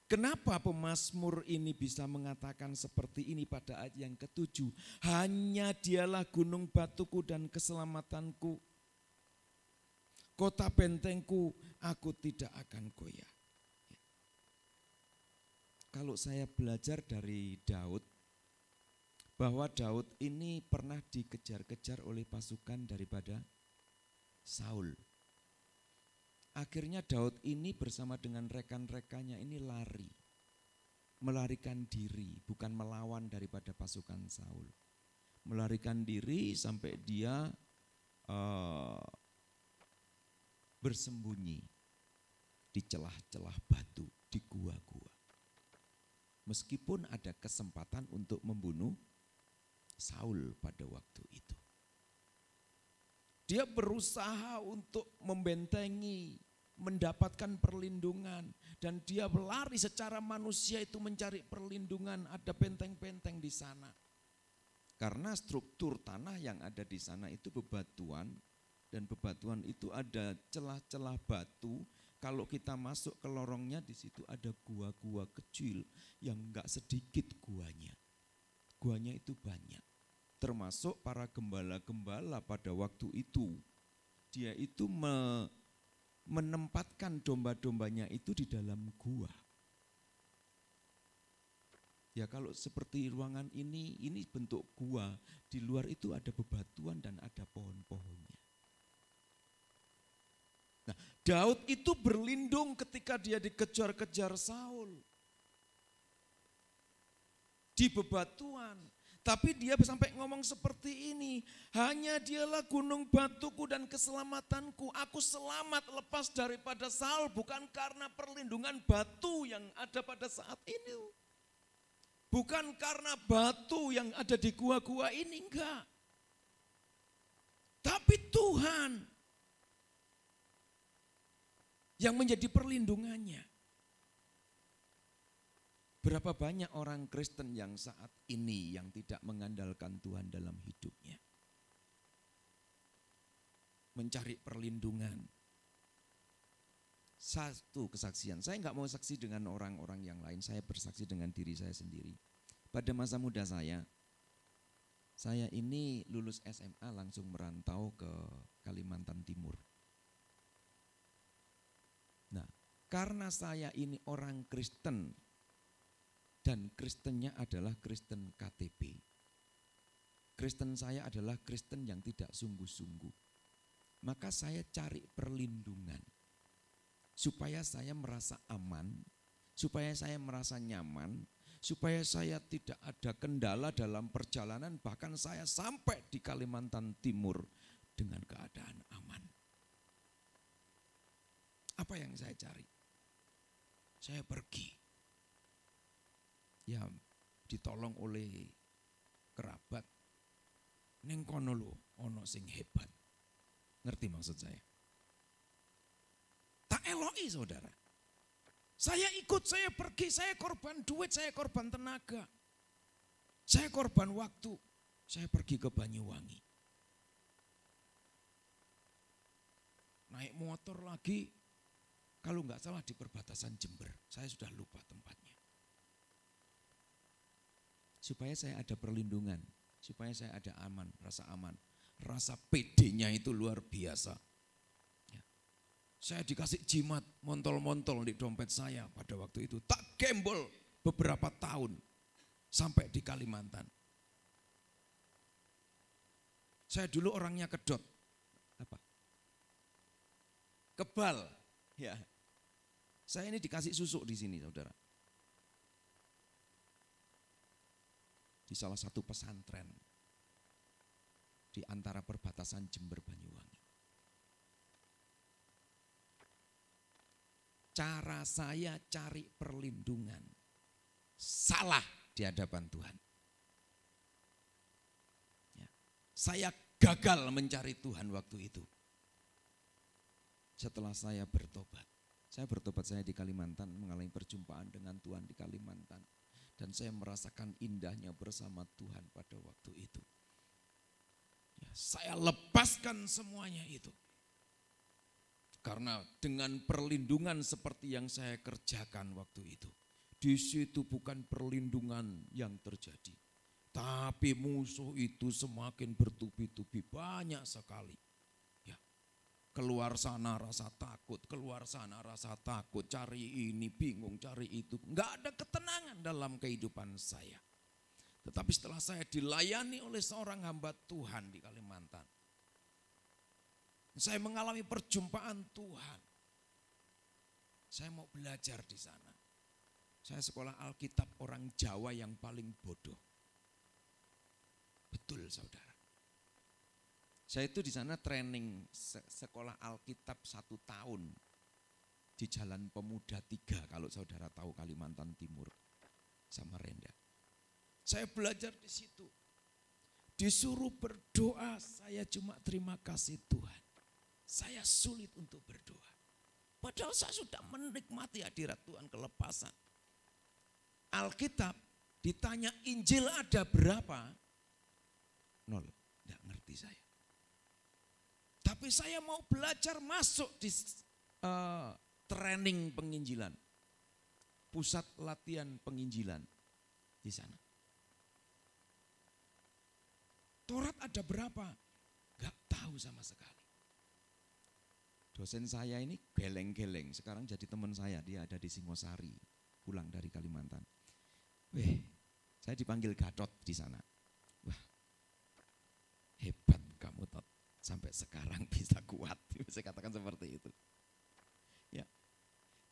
Kenapa pemazmur ini bisa mengatakan seperti ini pada ayat yang ke-7? Hanya dialah gunung batuku dan keselamatanku, kota bentengku, aku tidak akan goyah. Kalau saya belajar dari Daud, bahwa Daud ini pernah dikejar-kejar oleh pasukan daripada Saul. Akhirnya Daud ini bersama dengan rekan-rekannya ini lari, melarikan diri, bukan melawan daripada pasukan Saul. Melarikan diri sampai dia bersembunyi di celah-celah batu, di gua-gua. Meskipun ada kesempatan untuk membunuh Saul pada waktu itu. Dia berusaha untuk membentengi, mendapatkan perlindungan. Dan dia berlari secara manusia itu mencari perlindungan, ada benteng-benteng di sana. Karena struktur tanah yang ada di sana itu bebatuan, dan bebatuan itu ada celah-celah batu. Kalau kita masuk ke lorongnya, di situ ada gua-gua kecil yang enggak sedikit guanya. Guanya itu banyak. Termasuk para gembala-gembala pada waktu itu. Dia itu menempatkan domba-dombanya itu di dalam gua. Ya kalau seperti ruangan ini bentuk gua. Di luar itu ada bebatuan dan ada pohon-pohonnya. Nah, Daud itu berlindung ketika dia dikejar-kejar Saul. Di bebatuan. Tapi dia sampai ngomong seperti ini. Hanya dialah gunung batuku dan keselamatanku. Aku selamat lepas daripada Saul. Bukan karena perlindungan batu yang ada pada saat ini. Bukan karena batu yang ada di gua-gua ini, enggak. Tapi Tuhan yang menjadi perlindungannya. Berapa banyak orang Kristen yang saat ini yang tidak mengandalkan Tuhan dalam hidupnya. Mencari perlindungan. Satu kesaksian, saya enggak mau saksi dengan orang-orang yang lain, saya bersaksi dengan diri saya sendiri. Pada masa muda saya ini lulus SMA langsung merantau ke Kalimantan Timur. Nah, karena saya ini orang Kristen dan Kristennya adalah Kristen KTP. Kristen saya adalah Kristen yang tidak sungguh-sungguh. Maka saya cari perlindungan supaya saya merasa aman, supaya saya merasa nyaman, supaya saya tidak ada kendala dalam perjalanan, bahkan saya sampai di Kalimantan Timur dengan keadaan aman. Apa yang saya cari? Saya pergi. Ya, ditolong oleh kerabat. Ning kono lho, ono sing hebat. Ngerti maksud saya? Tak eloki saudara. Saya ikut, saya pergi, saya korban duit, saya korban tenaga. Saya korban waktu. Saya pergi ke Banyuwangi. Naik motor lagi. Kalau enggak salah di perbatasan Jember, saya sudah lupa tempatnya. supaya saya ada perlindungan, supaya saya ada aman. Rasa PD-nya itu luar biasa. Ya. Saya dikasih jimat, montol-montol di dompet saya pada waktu itu. Tak gembol beberapa tahun sampai di Kalimantan. Saya dulu orangnya kedot. Apa? Kebal. Ya. Saya ini dikasih susuk di sini, saudara. Di salah satu pesantren di antara perbatasan Jember Banyuwangi. Cara saya cari perlindungan salah di hadapan Tuhan. Ya. Saya gagal mencari Tuhan waktu itu. Setelah saya bertobat. Saya di Kalimantan, mengalami perjumpaan dengan Tuhan di Kalimantan. Dan saya merasakan indahnya bersama Tuhan pada waktu itu. Ya, saya lepaskan semuanya itu. Karena dengan perlindungan seperti yang saya kerjakan waktu itu. Di situ bukan perlindungan yang terjadi. Tapi musuh itu semakin bertubi-tubi, banyak sekali. Ya, keluar sana rasa takut, cari ini bingung, cari itu. Enggak ada ketenangan dalam kehidupan saya. Tetapi setelah saya dilayani oleh seorang hamba Tuhan di Kalimantan, saya mengalami perjumpaan Tuhan. Saya mau belajar di sana. Saya sekolah Alkitab orang Jawa yang paling bodoh. Betul, saudara. Saya itu di sana training sekolah Alkitab 1 tahun di Jalan Pemuda 3 kalau saudara tahu Kalimantan Timur, Samarinda. Saya belajar di situ. Disuruh berdoa, saya cuma terima kasih Tuhan. Saya sulit untuk berdoa. Padahal saya sudah menikmati hadirat Tuhan, kelepasan. Alkitab ditanya Injil ada berapa? 0, tidak ngerti saya. Tapi saya mau belajar masuk di training penginjilan. Pusat latihan penginjilan di sana. Taurat ada berapa? Gak tahu sama sekali. Dosen saya ini geleng-geleng, sekarang jadi teman saya, dia ada di Singosari, pulang dari Kalimantan. Saya dipanggil Gatot di sana. Wah, hebat kamu Tot, sampai sekarang bisa kuat, saya katakan seperti itu. Ya,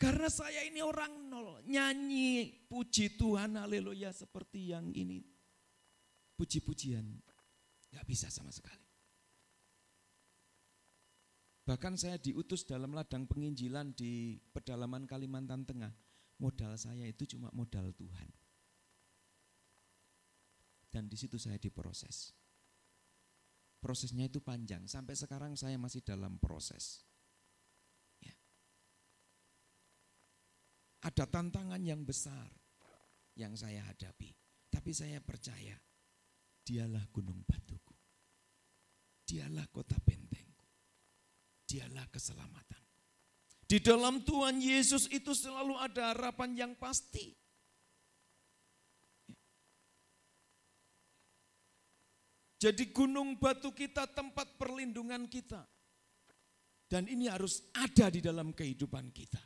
karena saya ini orang nol, nyanyi puji Tuhan, haleluya seperti yang ini, puji-pujian, gak bisa sama sekali. Bahkan saya diutus dalam ladang penginjilan di pedalaman Kalimantan Tengah. Modal saya itu cuma modal Tuhan. Dan di situ saya diproses. Prosesnya itu panjang. Sampai sekarang saya masih dalam proses. Ya. Ada tantangan yang besar yang saya hadapi. Tapi saya percaya, dialah gunung batuku. Dialah kota benteng. Dialah keselamatan. Di dalam Tuhan Yesus itu selalu ada harapan yang pasti. Jadi gunung batu kita, tempat perlindungan kita. Dan ini harus ada di dalam kehidupan kita.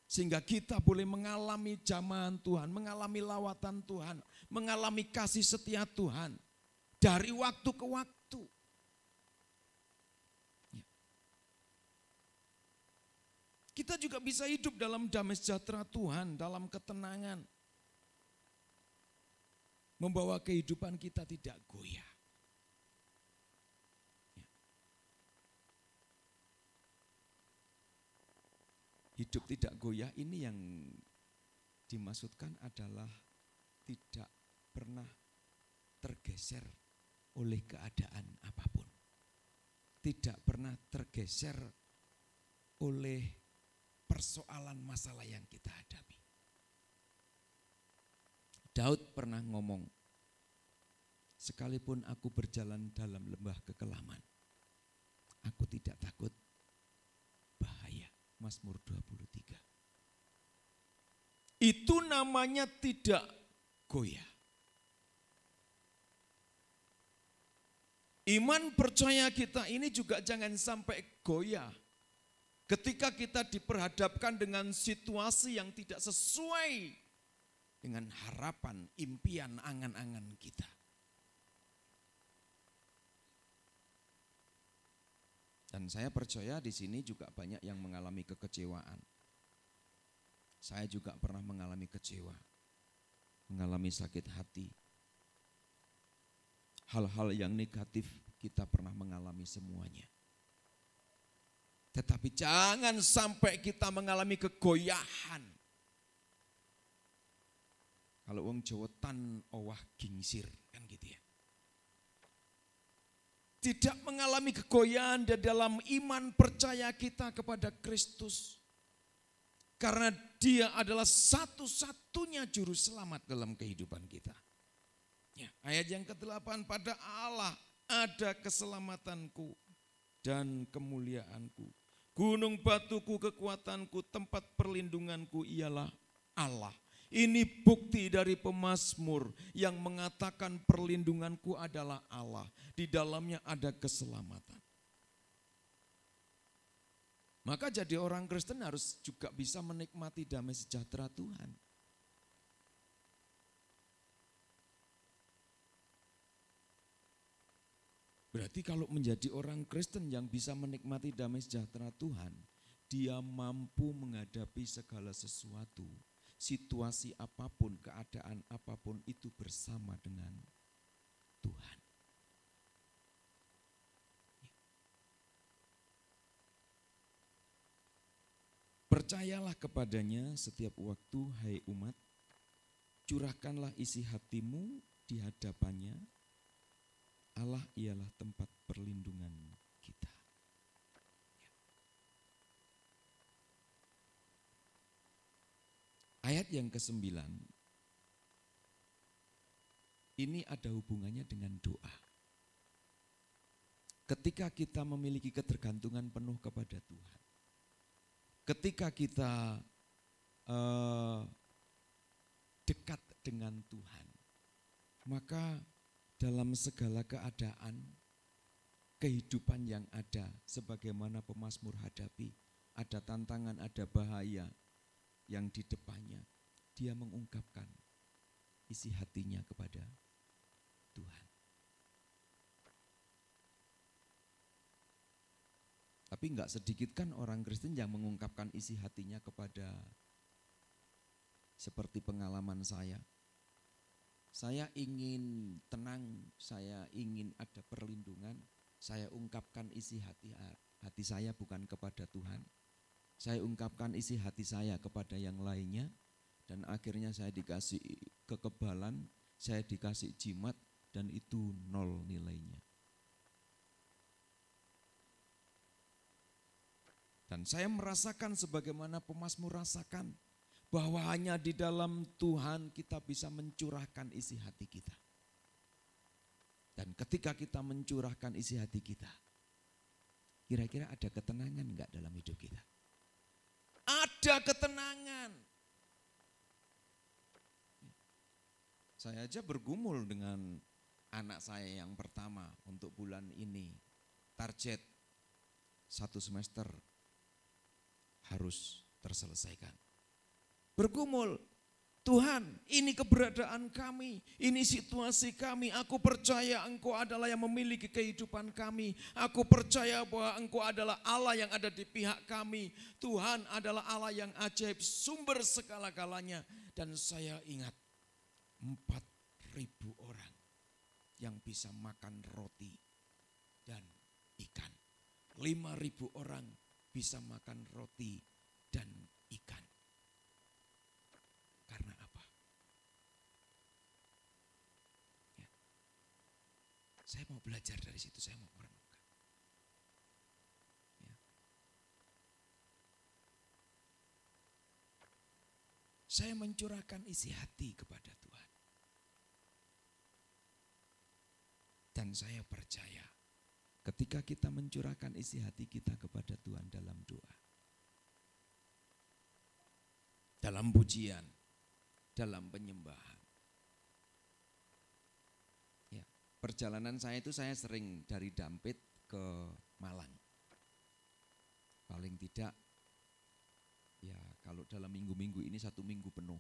Sehingga kita boleh mengalami jamahan Tuhan, mengalami lawatan Tuhan, mengalami kasih setia Tuhan. Dari waktu ke waktu. Kita juga bisa hidup dalam damai sejahtera Tuhan, dalam ketenangan. Membawa kehidupan kita tidak goyah. Ya. Hidup tidak goyah ini yang dimaksudkan adalah tidak pernah tergeser oleh keadaan apapun. Tidak pernah tergeser oleh persoalan masalah yang kita hadapi. Daud pernah ngomong, sekalipun aku berjalan dalam lembah kekelaman, aku tidak takut bahaya. Mazmur 23. Itu namanya tidak goyah. Iman percaya kita ini juga jangan sampai goyah. Ketika kita diperhadapkan dengan situasi yang tidak sesuai dengan harapan, impian, angan-angan kita. Dan saya percaya di sini juga banyak yang mengalami kekecewaan. Saya juga pernah mengalami kecewa, mengalami sakit hati. Hal-hal yang negatif kita pernah mengalami semuanya. Tetapi jangan sampai kita mengalami kegoyahan. Kalau wong Jawa tan owah gingsir kan gitu ya. Tidak mengalami kegoyahan di dalam iman percaya kita kepada Kristus. Karena Dia adalah satu-satunya juru selamat dalam kehidupan kita. Ya, ayat yang ke-8, pada Allah ada keselamatanku dan kemuliaanku. Gunung batuku, kekuatanku, tempat perlindunganku ialah Allah. Ini bukti dari pemazmur yang mengatakan perlindunganku adalah Allah. Di dalamnya ada keselamatan. Maka jadi orang Kristen harus juga bisa menikmati damai sejahtera Tuhan. Berarti kalau menjadi orang Kristen yang bisa menikmati damai sejahtera Tuhan, dia mampu menghadapi segala sesuatu, situasi apapun, keadaan apapun itu bersama dengan Tuhan. Percayalah kepadanya setiap waktu, hai umat, curahkanlah isi hatimu di hadapannya. Allah ialah tempat perlindungan kita. Ayat yang ke-9, ini ada hubungannya dengan doa. Ketika kita memiliki ketergantungan penuh kepada Tuhan, ketika kita dekat dengan Tuhan, maka dalam segala keadaan, kehidupan yang ada, sebagaimana pemazmur hadapi, ada tantangan, ada bahaya yang di depannya, dia mengungkapkan isi hatinya kepada Tuhan. Tapi enggak sedikit kan orang Kristen yang mengungkapkan isi hatinya kepada, seperti pengalaman saya. Saya ingin tenang, saya ingin ada perlindungan, saya ungkapkan isi hati saya bukan kepada Tuhan. Saya ungkapkan isi hati saya kepada yang lainnya, dan akhirnya saya dikasih kekebalan, saya dikasih jimat, dan itu nol nilainya. Dan saya merasakan sebagaimana pemazmur rasakan, bahwa hanya di dalam Tuhan kita bisa mencurahkan isi hati kita. Dan ketika kita mencurahkan isi hati kita, kira-kira ada ketenangan enggak dalam hidup kita? Ada ketenangan. Saya aja bergumul dengan anak saya yang pertama untuk bulan ini. Target 1 semester harus terselesaikan. Bergumul, Tuhan, ini keberadaan kami, ini situasi kami. Aku percaya Engkau adalah yang memiliki kehidupan kami. Aku percaya bahwa Engkau adalah Allah yang ada di pihak kami. Tuhan adalah Allah yang ajaib, sumber segala-galanya. Dan saya ingat 4.000 orang yang bisa makan roti dan ikan. 5.000 orang bisa makan roti dan ikan. Karena apa? Ya. Saya mau belajar dari situ, saya mau merenungkan. Ya. Saya mencurahkan isi hati kepada Tuhan. Dan saya percaya ketika kita mencurahkan isi hati kita kepada Tuhan dalam doa, dalam pujian, dalam penyembahan, ya, perjalanan saya itu saya sering dari Dampit ke Malang. Paling tidak ya kalau dalam minggu-minggu ini 1 minggu penuh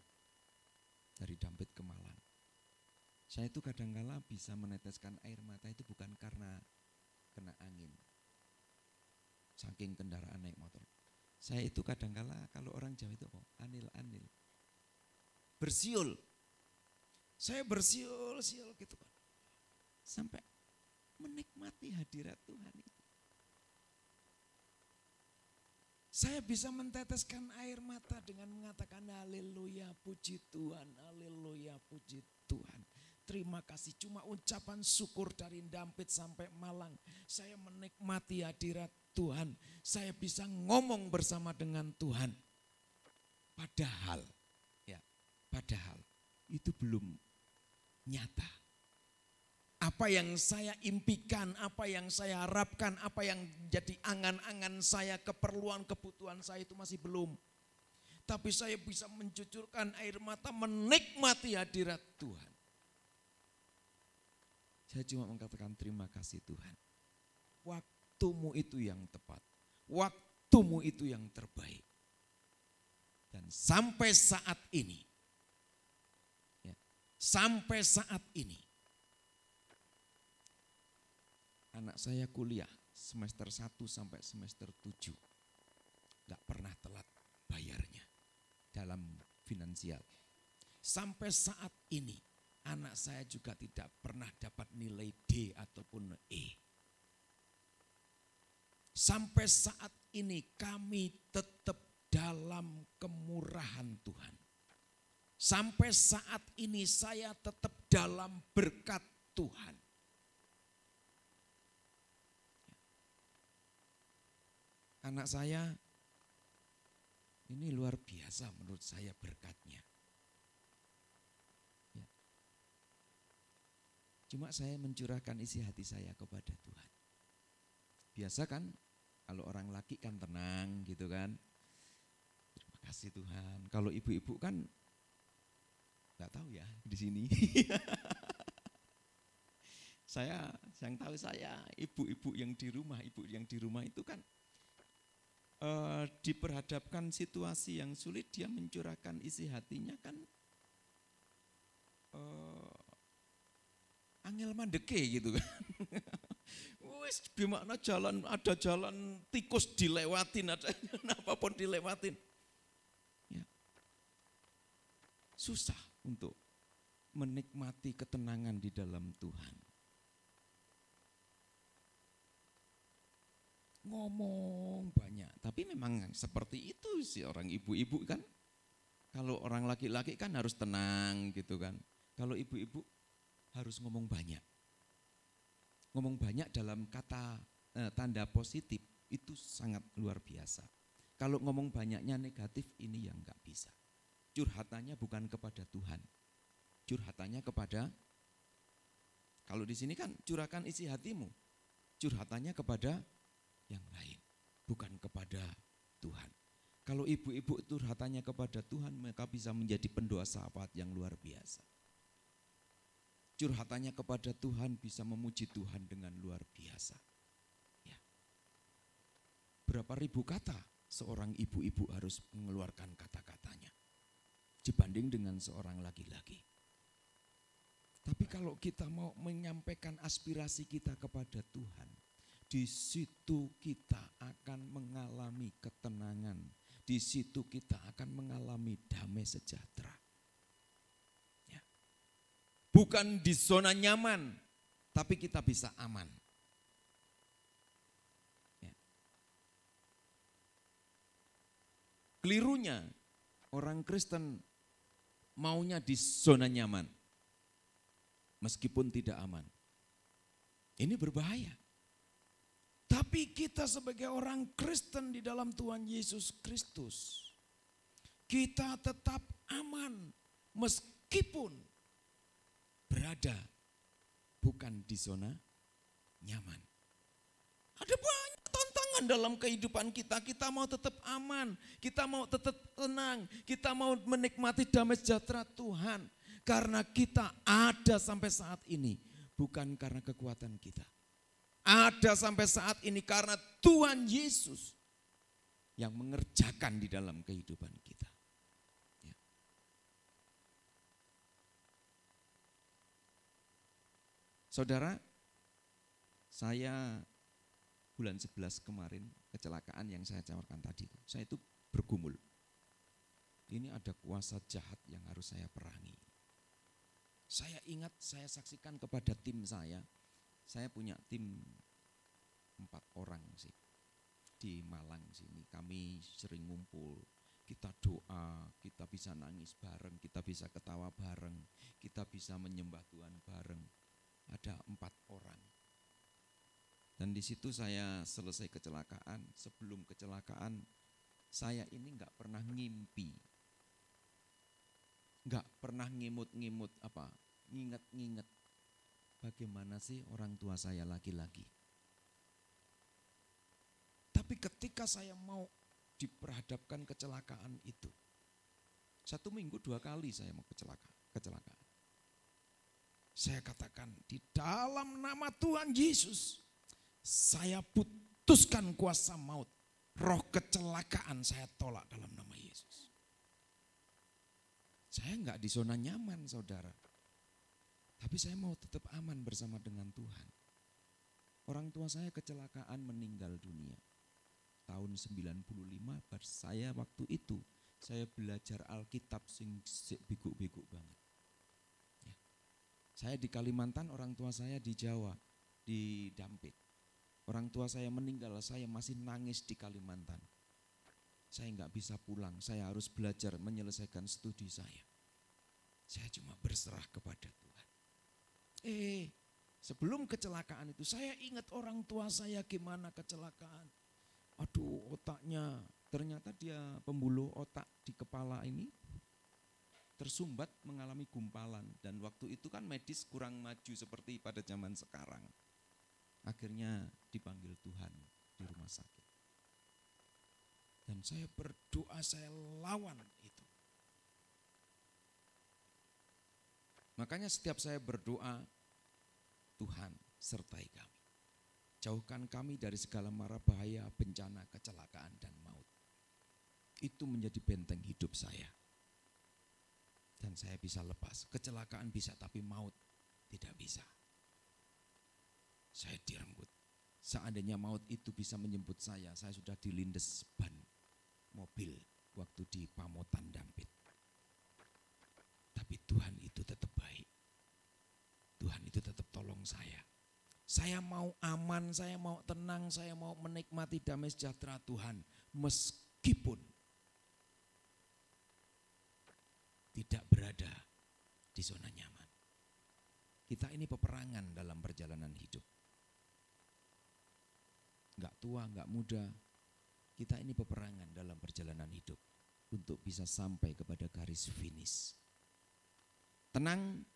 dari Dampit ke Malang. Saya itu kadang-kala bisa meneteskan air mata itu bukan karena kena angin. Saking kendaraan naik motor. Saya itu kadang-kala kalau orang Jawa itu anil-anil. Bersiul. Saya bersiul-siul gitu kan. Sampai menikmati hadirat Tuhan itu. Saya bisa menteteskan air mata dengan mengatakan haleluya puji Tuhan, haleluya puji Tuhan. Terima kasih, cuma ucapan syukur dari Dampit sampai Malang. Saya menikmati hadirat Tuhan. Saya bisa ngomong bersama dengan Tuhan. Padahal itu belum nyata. Apa yang saya impikan, apa yang saya harapkan, apa yang jadi angan-angan saya, keperluan, kebutuhan saya itu masih belum. Tapi saya bisa mencucurkan air mata menikmati hadirat Tuhan. Saya cuma mengatakan terima kasih Tuhan. Waktumu itu yang tepat. Waktumu itu yang terbaik. Dan sampai saat ini, anak saya kuliah semester 1 sampai semester 7. Gak pernah telat bayarnya dalam finansial. Sampai saat ini anak saya juga tidak pernah dapat nilai D ataupun E. Sampai saat ini kami tetap dalam kemurahan Tuhan. Sampai saat ini saya tetap dalam berkat Tuhan. Anak saya ini luar biasa menurut saya berkatnya. Ya. Cuma saya mencurahkan isi hati saya kepada Tuhan. Biasa kan kalau orang laki kan tenang gitu kan. Terima kasih Tuhan. Kalau ibu-ibu kan nggak tahu ya di sini. Saya yang tahu saya ibu-ibu yang di rumah itu kan diperhadapkan situasi yang sulit, dia mencurahkan isi hatinya kan angel mandeke gitu kan. Wis gimana ada jalan tikus dilewatin, ada apapun dilewatin. Ya. Susah untuk menikmati ketenangan di dalam Tuhan. Ngomong banyak, tapi memang seperti itu sih orang ibu-ibu kan. Kalau orang laki-laki kan harus tenang gitu kan. Kalau ibu-ibu harus ngomong banyak. Ngomong banyak dalam kata tanda positif itu sangat luar biasa. Kalau ngomong banyaknya negatif ini yang enggak bisa. Curhatannya bukan kepada Tuhan. Curhatannya kepada, kalau di sini kan curahkan isi hatimu. Curhatannya kepada yang lain, bukan kepada Tuhan. Kalau ibu-ibu curhatannya kepada Tuhan, maka bisa menjadi pendoa syafaat yang luar biasa. Curhatannya kepada Tuhan bisa memuji Tuhan dengan luar biasa. Ya. Berapa ribu kata seorang ibu-ibu harus mengeluarkan kata-katanya dibanding dengan seorang laki-laki. Tapi kalau kita mau menyampaikan aspirasi kita kepada Tuhan, di situ kita akan mengalami ketenangan. Di situ kita akan mengalami damai sejahtera. Ya. Bukan di zona nyaman, tapi kita bisa aman. Ya. Kelirunya orang Kristen maunya di zona nyaman, meskipun tidak aman. Ini berbahaya. Tapi kita sebagai orang Kristen di dalam Tuhan Yesus Kristus, kita tetap aman meskipun berada bukan di zona nyaman. Ada banyak tantangan dalam kehidupan kita. Kita mau tetap aman, kita mau tetap tenang, kita mau menikmati damai sejahtera Tuhan. Karena kita ada sampai saat ini bukan karena kekuatan kita. Ada sampai saat ini karena Tuhan Yesus yang mengerjakan di dalam kehidupan kita. Ya. Saudara, saya bulan 11 kemarin kecelakaan yang saya cawarkan tadi, saya itu bergumul. Ini ada kuasa jahat yang harus saya perangi. Saya ingat, saya saksikan kepada tim saya punya tim 4 orang sih di Malang sini. Kami sering ngumpul, kita doa, kita bisa nangis bareng, kita bisa ketawa bareng, kita bisa menyembah Tuhan bareng. Ada 4 orang. Dan di situ saya selesai kecelakaan. Sebelum kecelakaan saya ini nggak pernah ngimpi, nggak pernah ngimut-ngimut nginget-nginget bagaimana sih orang tua saya laki-laki. Tapi ketika saya mau diperhadapkan kecelakaan itu, 1 minggu 2 kali saya mau kecelakaan. Saya katakan di dalam nama Tuhan Yesus, saya putuskan kuasa maut, roh kecelakaan saya tolak dalam nama Yesus. Saya enggak di zona nyaman saudara, tapi saya mau tetap aman bersama dengan Tuhan. Orang tua saya kecelakaan meninggal dunia tahun 95, saya waktu itu saya belajar Alkitab sing bego-bego banget. Ya. Saya di Kalimantan, orang tua saya di Jawa, di Dampit. Orang tua saya meninggal, saya masih nangis di Kalimantan. Saya nggak bisa pulang, saya harus belajar menyelesaikan studi saya. Saya cuma berserah kepada Tuhan. Sebelum kecelakaan itu, saya ingat orang tua saya gimana kecelakaan. Aduh, otaknya, ternyata dia pembuluh otak di kepala ini tersumbat mengalami gumpalan. Dan waktu itu kan medis kurang maju seperti pada zaman sekarang. Akhirnya dipanggil Tuhan di rumah sakit. Dan saya berdoa, saya lawan itu. Makanya setiap saya berdoa, Tuhan sertai kami. Jauhkan kami dari segala mara bahaya, bencana, kecelakaan, dan maut. Itu menjadi benteng hidup saya. Dan saya bisa lepas. Kecelakaan bisa, tapi maut tidak bisa. Saya direnggut. Seandainya maut itu bisa menjemput saya sudah dilindes ban mobil waktu di Pamotan Dampit. Tapi Tuhan itu tetap baik. Tuhan itu tetap tolong saya. Saya mau aman, saya mau tenang, saya mau menikmati damai sejahtera Tuhan. Meskipun tidak berada di zona nyaman. Kita ini peperangan dalam perjalanan hidup. Enggak tua, enggak muda, kita ini peperangan dalam perjalanan hidup untuk bisa sampai kepada garis finish. Tenang,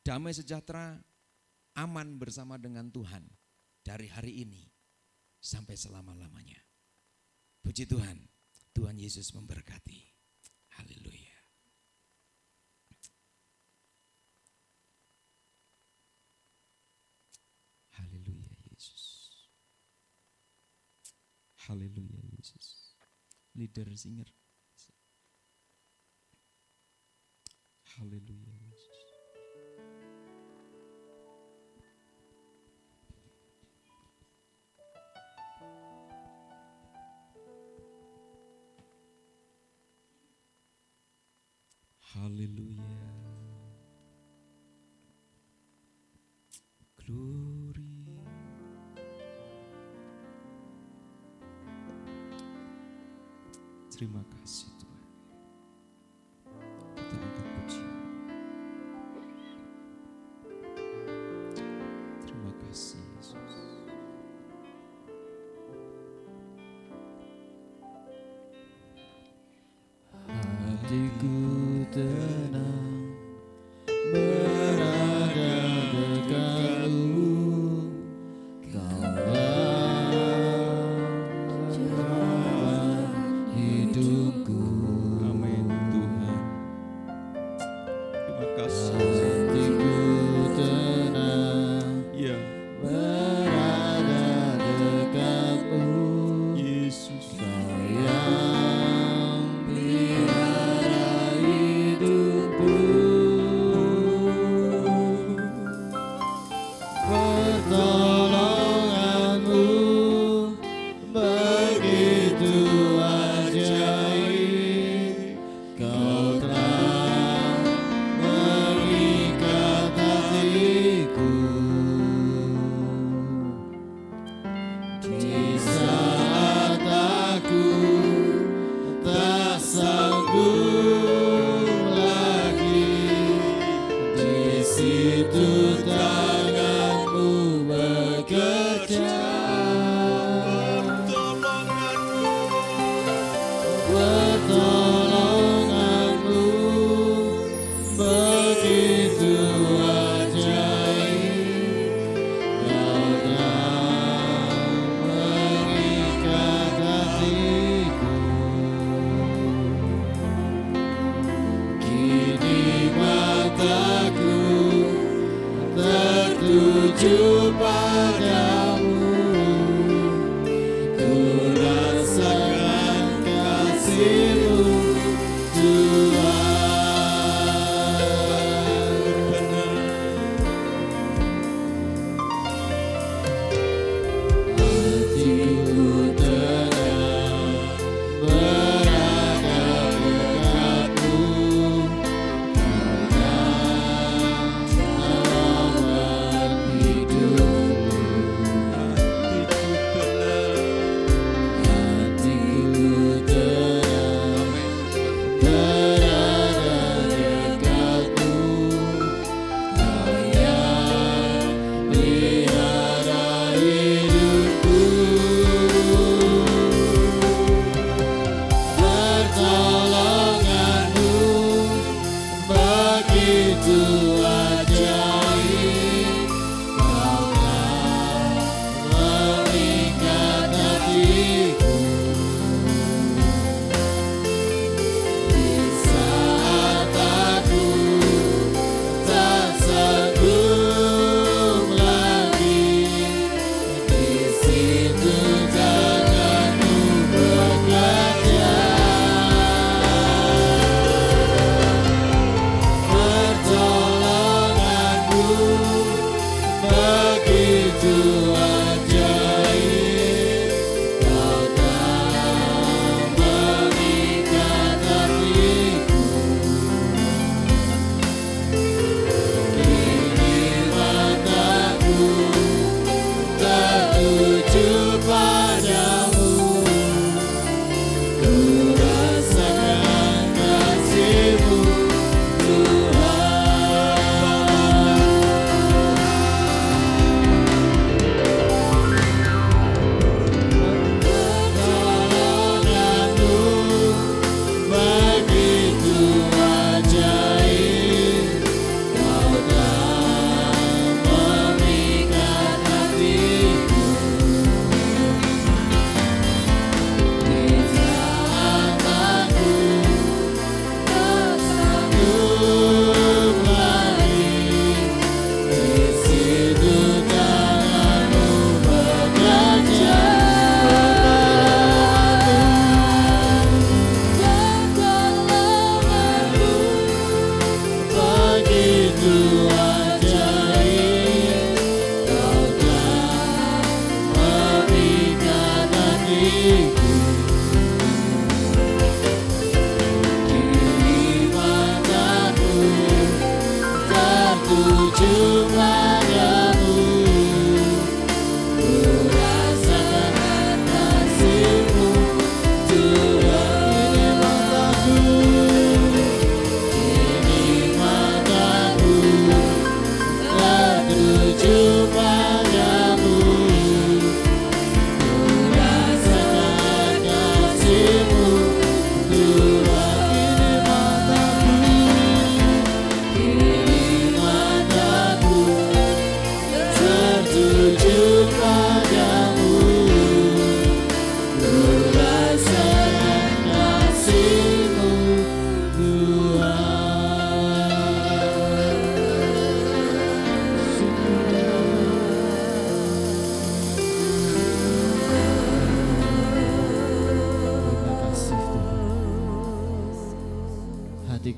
damai sejahtera, aman bersama dengan Tuhan dari hari ini sampai selama-lamanya. Puji Tuhan, Tuhan Yesus memberkati. Haleluya. Haleluya Yesus. Haleluya Yesus. Leader singer. Haleluya Yesus. Haleluya. Glory. Terima kasih Tuhan. Kita angkat puji. Terima kasih Yesus. Hatiku tenang berada dekatmu, Kaulah jalan hidupku.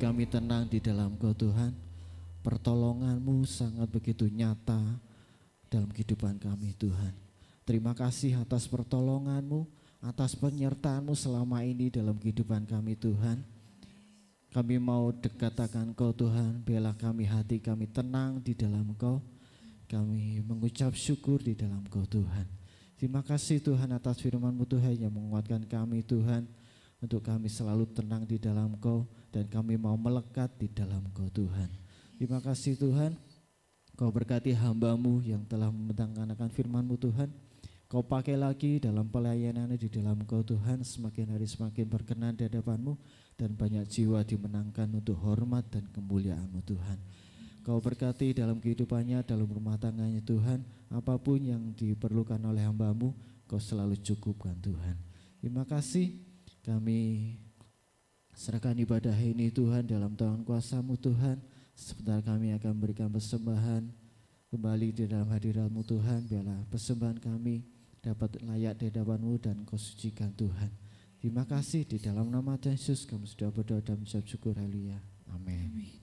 Kami tenang di dalam Kau Tuhan. Pertolongan-Mu sangat begitu nyata dalam kehidupan kami Tuhan. Terima kasih atas pertolongan-Mu, atas penyertaan-Mu selama ini dalam kehidupan kami Tuhan. Kami mau dekatakan Kau Tuhan, biarlah kami hati kami tenang di dalam Kau. Kami mengucap syukur di dalam Kau Tuhan. Terima kasih Tuhan atas firman-Mu Tuhan yang menguatkan kami Tuhan. Untuk kami selalu tenang di dalam Kau dan kami mau melekat di dalam Kau Tuhan. Terima kasih Tuhan, Kau berkati hamba-Mu yang telah membentangkan akan firman-Mu Tuhan. Kau pakai lagi dalam pelayanannya di dalam Kau Tuhan, semakin hari semakin berkenan di hadapan-Mu dan banyak jiwa dimenangkan untuk hormat dan kemuliaan-Mu Tuhan. Kau berkati dalam kehidupannya, dalam rumah tangganya Tuhan, apapun yang diperlukan oleh hamba-Mu, Kau selalu cukupkan Tuhan. Terima kasih. Kami serahkan ibadah ini Tuhan dalam tangan kuasa-Mu Tuhan. Sebentar kami akan memberikan persembahan kembali di dalam hadirat-Mu Tuhan. Biarlah persembahan kami dapat layak di hadapan-Mu dan Kau sucikan Tuhan. Terima kasih di dalam nama Tuhan Yesus kami sudah berdoa dan mengucap syukur. Haleluya. Amin.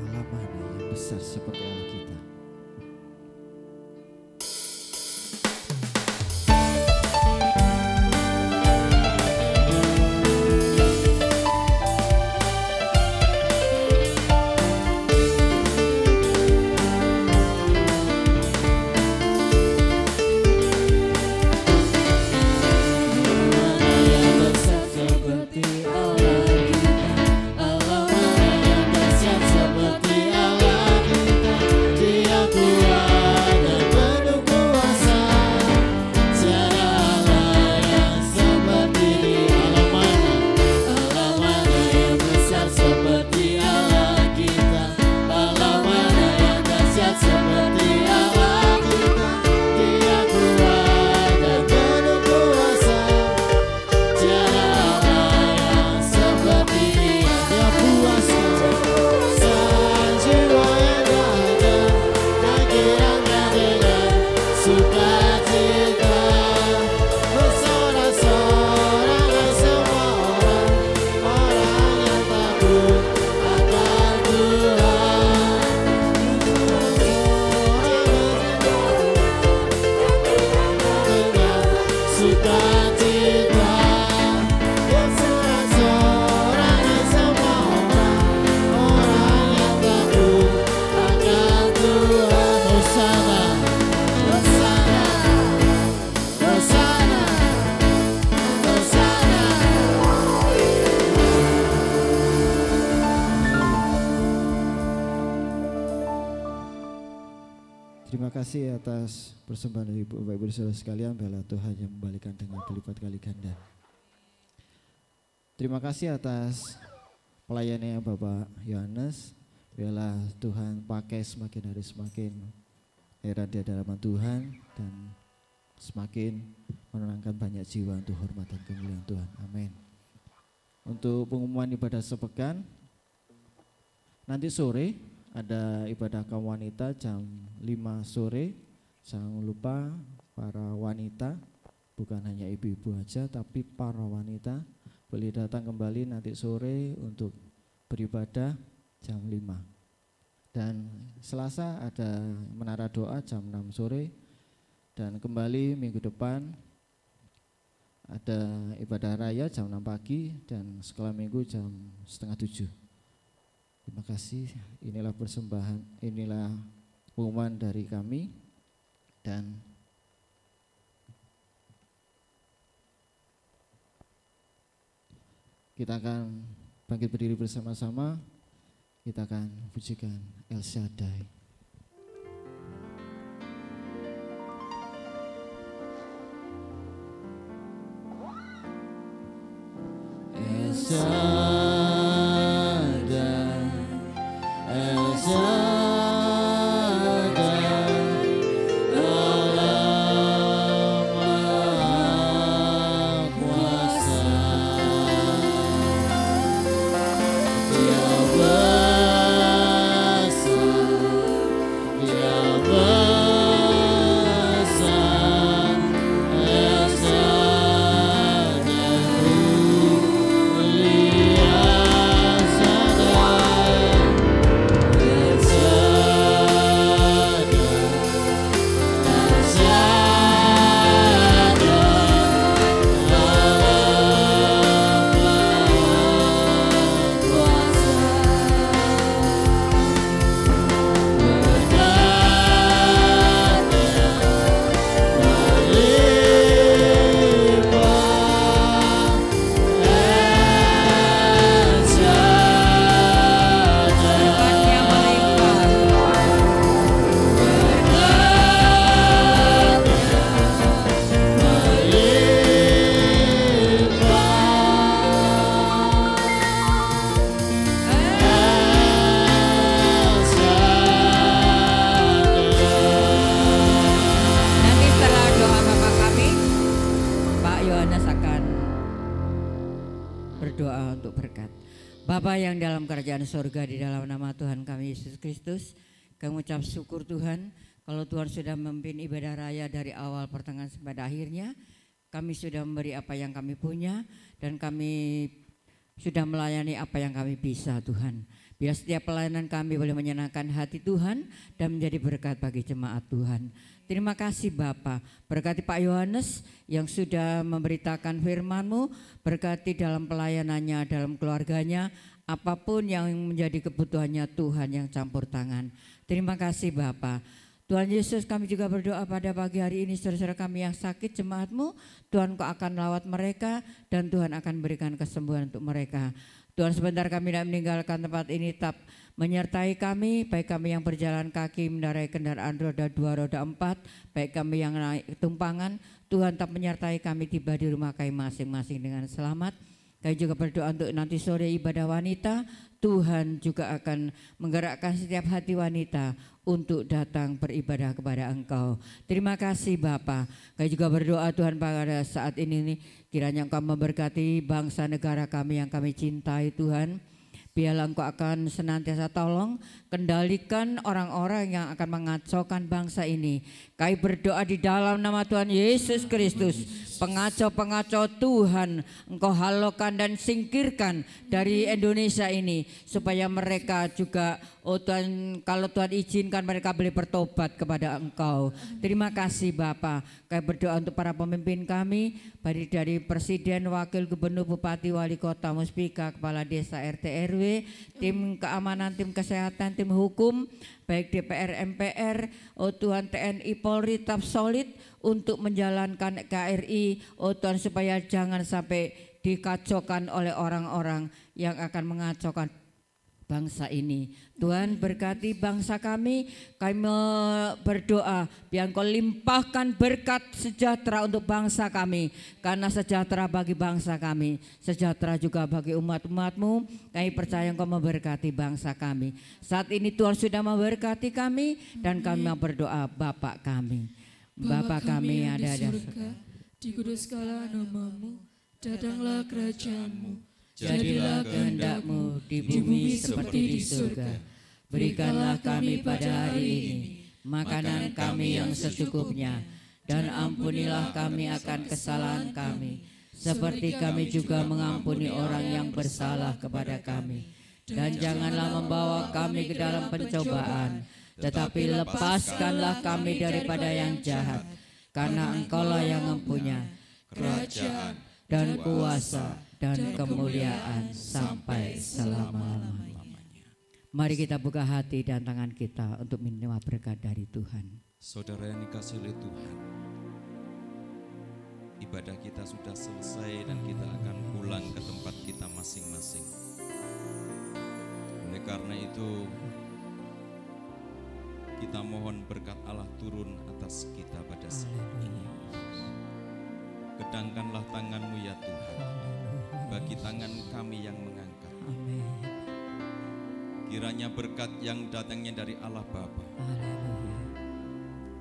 Allah mana yang besar seperti Allah kita. Di Terima kasih atas persembahan dari Bapak Ibu Saudara sekalian, biarlah Tuhan yang membalikan dengan berlipat kali ganda. Terima kasih atas pelayanannya Bapak Yohanes, biarlah Tuhan pakai semakin hari semakin heran di hadapan Tuhan dan semakin menenangkan banyak jiwa untuk hormat dan kemuliaan Tuhan. Amin. Untuk pengumuman ibadah sepekan, nanti sore ada ibadah kaum wanita jam 5 sore. Jangan lupa para wanita, bukan hanya ibu-ibu aja tapi para wanita boleh datang kembali nanti sore untuk beribadah jam 5. Dan Selasa ada menara doa jam 6 sore. Dan kembali minggu depan ada ibadah raya jam 6 pagi dan sekolah minggu jam 6:30. Terima kasih. Inilah persembahan, inilah pengumuman dari kami. Dan kita akan bangkit berdiri bersama-sama. Kita akan pujikan El Shaddai. El Shaddai, El Shaddai. Kerajaan surga di dalam nama Tuhan kami Yesus Kristus, kami ucap syukur Tuhan kalau Tuhan sudah memimpin ibadah raya dari awal pertengahan sampai akhirnya. Kami sudah memberi apa yang kami punya dan kami sudah melayani apa yang kami bisa Tuhan. Biar setiap pelayanan kami boleh menyenangkan hati Tuhan dan menjadi berkat bagi jemaat Tuhan. Terima kasih Bapa, berkati Pak Yohanes yang sudah memberitakan firman-Mu, berkati dalam pelayanannya, dalam keluarganya, apapun yang menjadi kebutuhannya Tuhan yang campur tangan. Terima kasih Bapa. Tuhan Yesus, kami juga berdoa pada pagi hari ini saudara-saudara kami yang sakit, jemaat-Mu, Tuhan Kau akan lawat mereka dan Tuhan akan berikan kesembuhan untuk mereka. Tuhan, sebentar kami tidak meninggalkan tempat ini, tetap menyertai kami, baik kami yang berjalan kaki mengendarai kendaraan roda 2, roda 4, baik kami yang naik tumpangan, Tuhan tetap menyertai kami tiba di rumah kami masing-masing dengan selamat. Kami juga berdoa untuk nanti sore ibadah wanita, Tuhan juga akan menggerakkan setiap hati wanita untuk datang beribadah kepada Engkau. Terima kasih Bapa. Kami juga berdoa Tuhan pada saat ini kiranya Engkau memberkati bangsa negara kami yang kami cintai Tuhan. Biarlah Engkau akan senantiasa tolong kendalikan orang-orang yang akan mengacaukan bangsa ini. Kami berdoa di dalam nama Tuhan Yesus Kristus, pengacau-pengacau Tuhan Engkau halaukan dan singkirkan dari Indonesia ini, supaya mereka juga, oh Tuhan, kalau Tuhan izinkan mereka boleh bertobat kepada Engkau. Terima kasih Bapa. Kami berdoa untuk para pemimpin kami, baik dari Presiden, Wakil Gubernur, Bupati, Wali Kota, Muspika, Kepala Desa, RT, RW, tim keamanan, tim kesehatan, tim hukum, baik DPR, MPR, oh Tuhan, TNI, Polri tetap solid untuk menjalankan KRI, oh Tuhan, supaya jangan sampai dikacaukan oleh orang-orang yang akan mengacaukan bangsa ini. Tuhan berkati bangsa kami berdoa biar Engkau limpahkan berkat sejahtera untuk bangsa kami. Karena sejahtera bagi bangsa kami, sejahtera juga bagi umat-umat-Mu. Kami percaya Engkau memberkati bangsa kami. Saat ini Tuhan sudah memberkati kami dan kami mau berdoa Bapa kami. Bapa kami yang ada di surga, dikuduskanlah nama-Mu, datanglah kerajaan-Mu, jadilah kehendak-Mu di bumi seperti di surga. Berikanlah kami pada hari ini makanan kami yang secukupnya, dan ampunilah kami akan kesalahan kami, seperti kami juga mengampuni orang yang bersalah kepada kami. Dan janganlah membawa kami ke dalam pencobaan, tetapi lepaskanlah kami daripada yang jahat, karena Engkaulah yang mempunyai kerajaan dan kuasa dan kemuliaan sampai selama-lamanya. Mari kita buka hati dan tangan kita untuk menerima berkat dari Tuhan. Saudara yang dikasihi oleh Tuhan, ibadah kita sudah selesai dan kita akan pulang ke tempat kita masing-masing. Oleh karena itu, kita mohon berkat Allah turun atas kita pada saat ini. Kedangkanlah tangan-Mu ya Tuhan, bagi tangan kami yang mengangkat. Kiranya berkat yang datangnya dari Allah Bapa,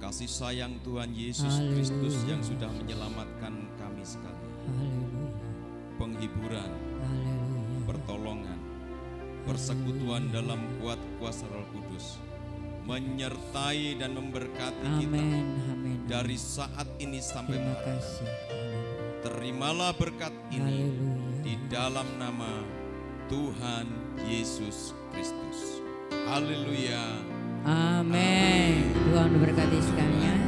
kasih sayang Tuhan Yesus Kristus yang sudah menyelamatkan kami sekalian, penghiburan, pertolongan, persekutuan dalam kuat kuasa Roh Kudus menyertai dan memberkati kita dari saat ini sampai malam. Terimalah berkat ini di dalam nama Tuhan Yesus Kristus. Haleluya. Amin. Tuhan memberkati sekalian.